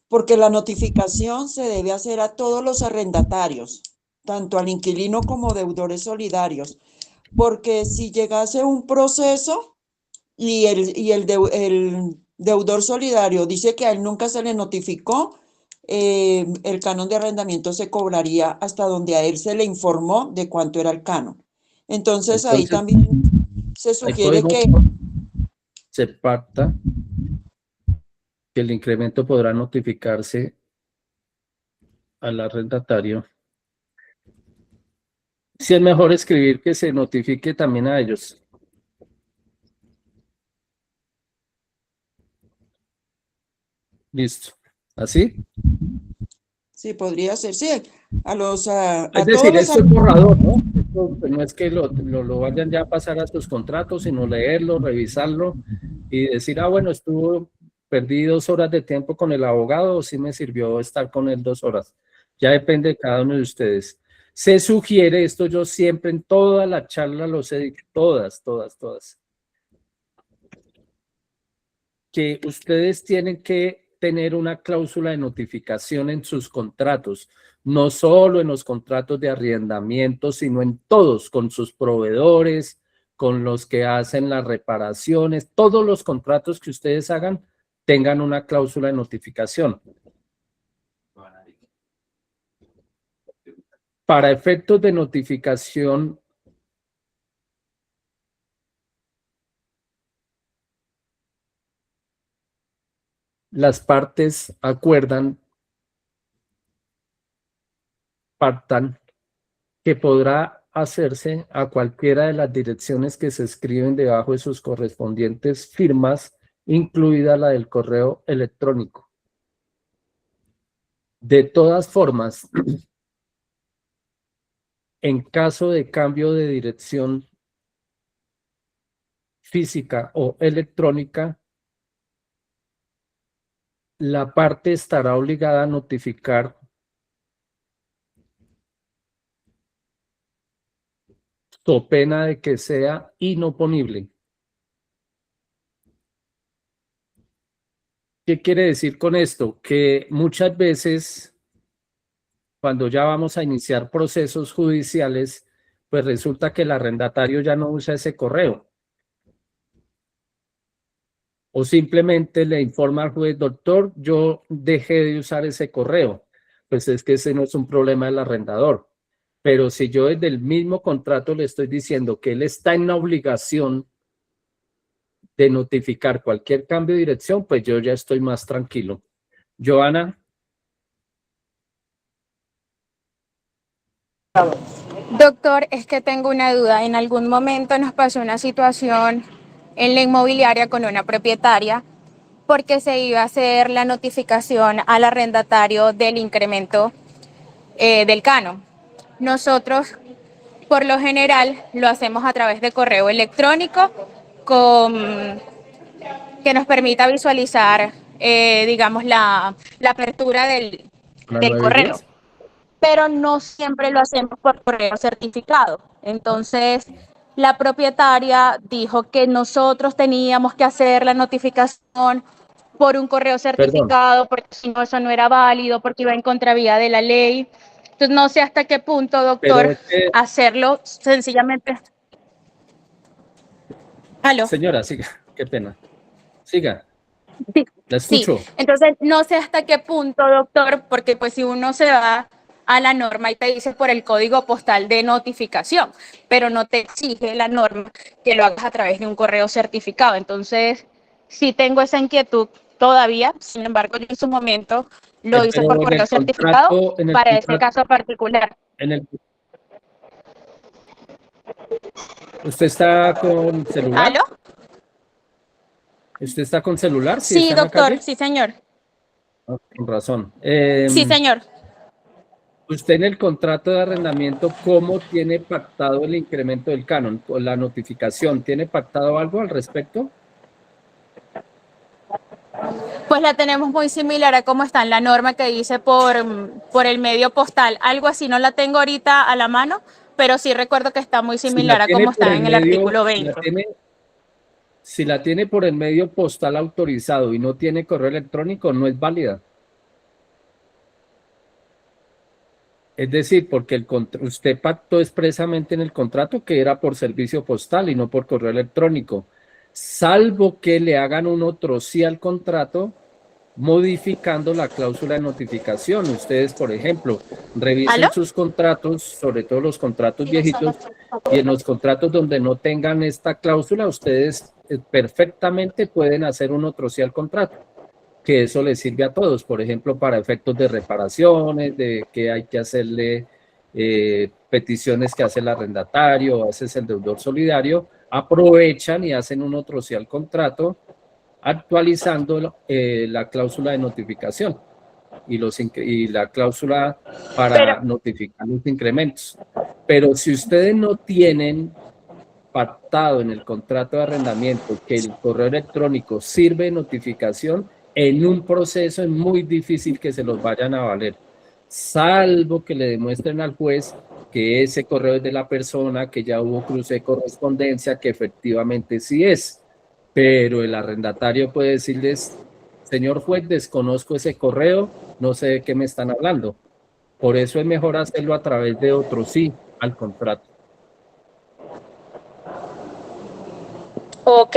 porque la notificación se debe hacer a todos los arrendatarios, tanto al inquilino como deudores solidarios, porque si llegase un proceso y el deudor solidario dice que a él nunca se le notificó, el canon de arrendamiento se cobraría hasta donde a él se le informó de cuánto era el canon. Entonces ahí Entonces, también se ahí sugiere podemos, que se pacta que el incremento podrá notificarse al arrendatario. Sí, es mejor escribir que se notifique también a ellos. Listo. ¿Así? sí podría ser, sí, Es a todos decir, los esto es borrador, ¿no? Esto, pues, no es que lo vayan ya a pasar a sus contratos, sino leerlo, revisarlo y decir, ah, bueno, perdí 2 horas de tiempo con el abogado, o sí me sirvió estar con él 2 horas. Ya depende de cada uno de ustedes. Se sugiere, esto yo siempre en toda la charla los he dicho, todas, que ustedes tienen que tener una cláusula de notificación en sus contratos, no solo en los contratos de arrendamiento, sino en todos, con sus proveedores, con los que hacen las reparaciones, todos los contratos que ustedes hagan tengan una cláusula de notificación. Para efectos de notificación, las partes pactan que podrá hacerse a cualquiera de las direcciones que se escriben debajo de sus correspondientes firmas, incluida la del correo electrónico. De todas formas, en caso de cambio de dirección física o electrónica, la parte estará obligada a notificar so pena de que sea inoponible. ¿Qué quiere decir con esto? Que muchas veces, cuando ya vamos a iniciar procesos judiciales, pues resulta que el arrendatario ya no usa ese correo. O simplemente le informa al juez, doctor, yo dejé de usar ese correo. Pues es que ese no es un problema del arrendador. Pero si yo desde el mismo contrato le estoy diciendo que él está en la obligación de notificar cualquier cambio de dirección, pues yo ya estoy más tranquilo. Joana. Doctor, es que tengo una duda. En algún momento nos pasó una situación en la inmobiliaria con una propietaria porque se iba a hacer la notificación al arrendatario del incremento del canon. Nosotros, por lo general, lo hacemos a través de correo electrónico que nos permita visualizar, digamos, la apertura del correo. Pero no siempre lo hacemos por correo certificado. Entonces, la propietaria dijo que nosotros teníamos que hacer la notificación por un correo certificado, porque si no, eso no era válido, porque iba en contravía de la ley. Entonces, no sé hasta qué punto, doctor, hacerlo sencillamente. ¿Aló? Señora, siga, qué pena. Siga. Sí, La escucho. sí. Entonces, no sé hasta qué punto, doctor, porque pues si uno se va a la norma y te dice por el código postal de notificación, pero no te exige la norma que lo hagas a través de un correo certificado. Entonces, sí tengo esa inquietud todavía, sin embargo, yo en su momento lo hice por correo certificado para ese caso particular. ¿Usted está con celular? ¿Aló? ¿Usted está con celular? Sí, doctor, sí, señor. Oh, con razón. Sí, señor. Usted en el contrato de arrendamiento, ¿cómo tiene pactado el incremento del canon? ¿Con la notificación? ¿Tiene pactado algo al respecto? Pues la tenemos muy similar a cómo está en la norma que dice por el medio postal. Algo así no la tengo ahorita a la mano, pero sí recuerdo que está muy similar a cómo está en el artículo 20. Si la tiene por el medio postal autorizado y no tiene correo electrónico, no es válida. Es decir, porque usted pactó expresamente en el contrato que era por servicio postal y no por correo electrónico, salvo que le hagan un otro sí al contrato, modificando la cláusula de notificación. Ustedes, por ejemplo, revisen ¿Aló? sus contratos, sobre todo los contratos viejitos, y en los contratos donde no tengan esta cláusula, ustedes perfectamente pueden hacer un otro sí al contrato, que eso les sirve a todos, por ejemplo, para efectos de reparaciones, de que hay que hacerle peticiones que hace el arrendatario, a veces el deudor solidario, aprovechan y hacen un otro sí al contrato, actualizando la cláusula de notificación y la cláusula para notificar los incrementos. Pero si ustedes no tienen pactado en el contrato de arrendamiento que el correo electrónico sirve de notificación, en un proceso es muy difícil que se los vayan a valer, salvo que le demuestren al juez que ese correo es de la persona, que ya hubo cruce de correspondencia, que efectivamente sí es. Pero el arrendatario puede decirles, señor juez, desconozco ese correo, no sé de qué me están hablando. Por eso es mejor hacerlo a través de otro sí al contrato. Ok,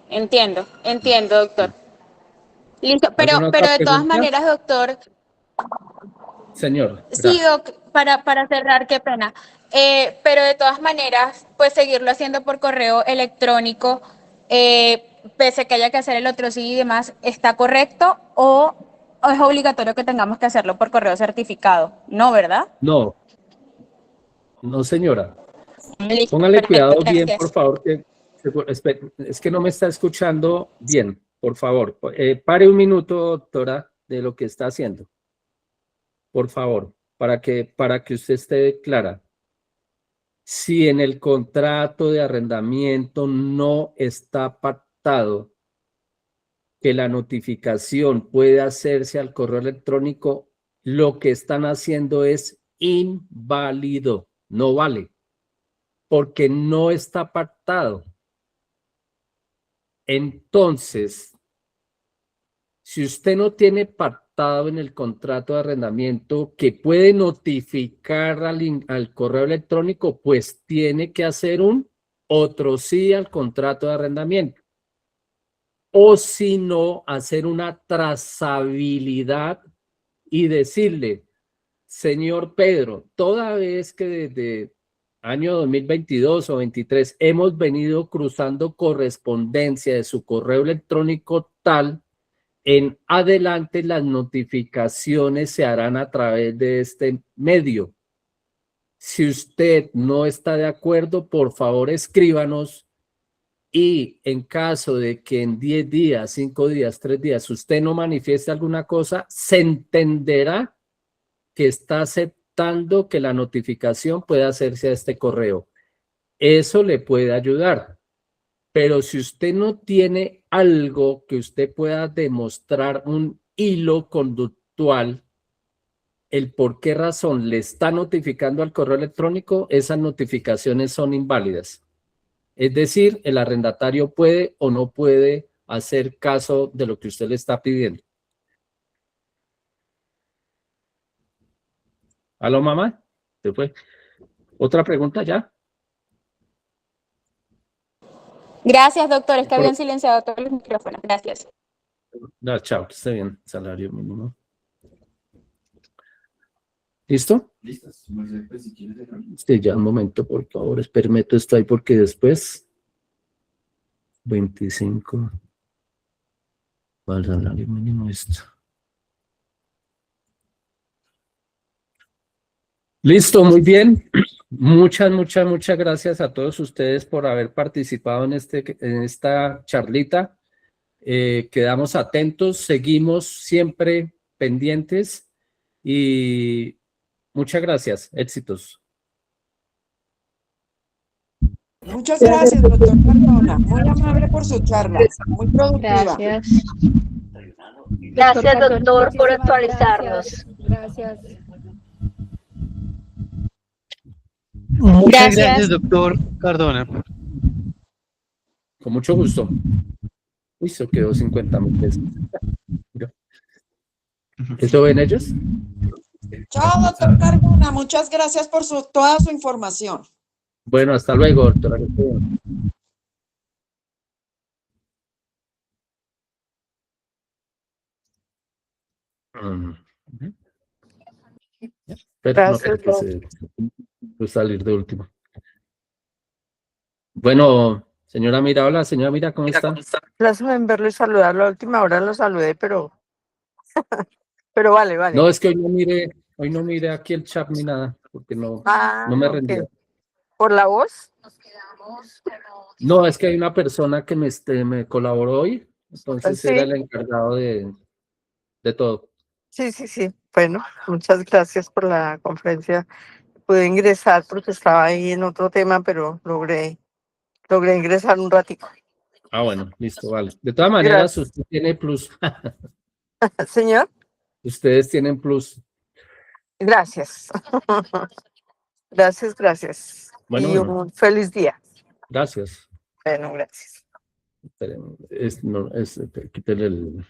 entiendo, doctor. Listo, pero ¿Alguna otra de todas pregunta? maneras, doctor, Señor. sí, doc, para cerrar, qué pena. Pero de todas maneras, pues seguirlo haciendo por correo electrónico, pese a que haya que hacer el otro sí y demás, ¿está correcto o es obligatorio que tengamos que hacerlo por correo certificado? No, ¿verdad? No, señora. Listo, Póngale perfecto, cuidado bien, gracias. por favor, es que no me está escuchando bien, por favor. Pare un minuto, doctora, de lo que está haciendo. Por favor, para que usted esté clara. Si en el contrato de arrendamiento no está pactado que la notificación puede hacerse al correo electrónico, lo que están haciendo es inválido, no vale, porque no está pactado. Entonces, si usted no tiene pactado en el contrato de arrendamiento que puede notificar al correo electrónico, pues tiene que hacer un otro sí al contrato de arrendamiento. O si no, hacer una trazabilidad y decirle, señor Pedro, toda vez que desde año 2022 o 23 hemos venido cruzando correspondencia de su correo electrónico tal, en adelante las notificaciones se harán a través de este medio. Si usted no está de acuerdo, por favor escríbanos y en caso de que en 10 días, 5 días, 3 días usted no manifieste alguna cosa, se entenderá que está aceptando que la notificación pueda hacerse a este correo. Eso le puede ayudar. Pero si usted no tiene algo que usted pueda demostrar, un hilo conductual, el por qué razón le está notificando al correo electrónico, esas notificaciones son inválidas. Es decir, el arrendatario puede o no puede hacer caso de lo que usted le está pidiendo. ¿Aló, mamá? ¿Se fue? ¿Otra pregunta ya? Gracias, doctor. Es que habían silenciado todos los micrófonos. Gracias. No, chao, que esté bien. Salario mínimo. ¿Listo? Listo. Pues, si quieres dejar. Sí, ya un momento, por favor. Permito esto ahí porque después 25. ¿Cuál salario mínimo esto? Listo, muy bien. Muchas gracias a todos ustedes por haber participado en esta charlita. Quedamos atentos, seguimos siempre pendientes y muchas gracias, éxitos. Muchas gracias, doctor Cardona. Muy amable por su charla, muy productiva. Gracias, doctor, por actualizarnos. Gracias. Muchas gracias, doctor Cardona. Con mucho gusto. Uy, eso quedó 50.000 pesos. ¿Eso ven ellos? Chao, doctor Cardona. Muchas gracias por toda su información. Bueno, hasta luego, doctora. Gracias, salir de último. Bueno, señora Mira, hola, señora Mira, ¿cómo está? Placer en verlo y saludarlo. A última hora lo saludé, pero vale. No, es que hoy no mire aquí el chat ni nada, porque no me ok. rendía. ¿Por la voz? No, es que hay una persona que me colaboró hoy, entonces Sí. era el encargado de todo. Sí. Bueno, muchas gracias por la conferencia. Pude ingresar porque estaba ahí en otro tema, pero logré ingresar un ratico. Ah, bueno, listo, vale. De todas maneras, usted tiene plus. Señor. Ustedes tienen plus. Gracias. Gracias. Bueno, y un feliz día. Gracias. Bueno, gracias. Esperen, quítale el...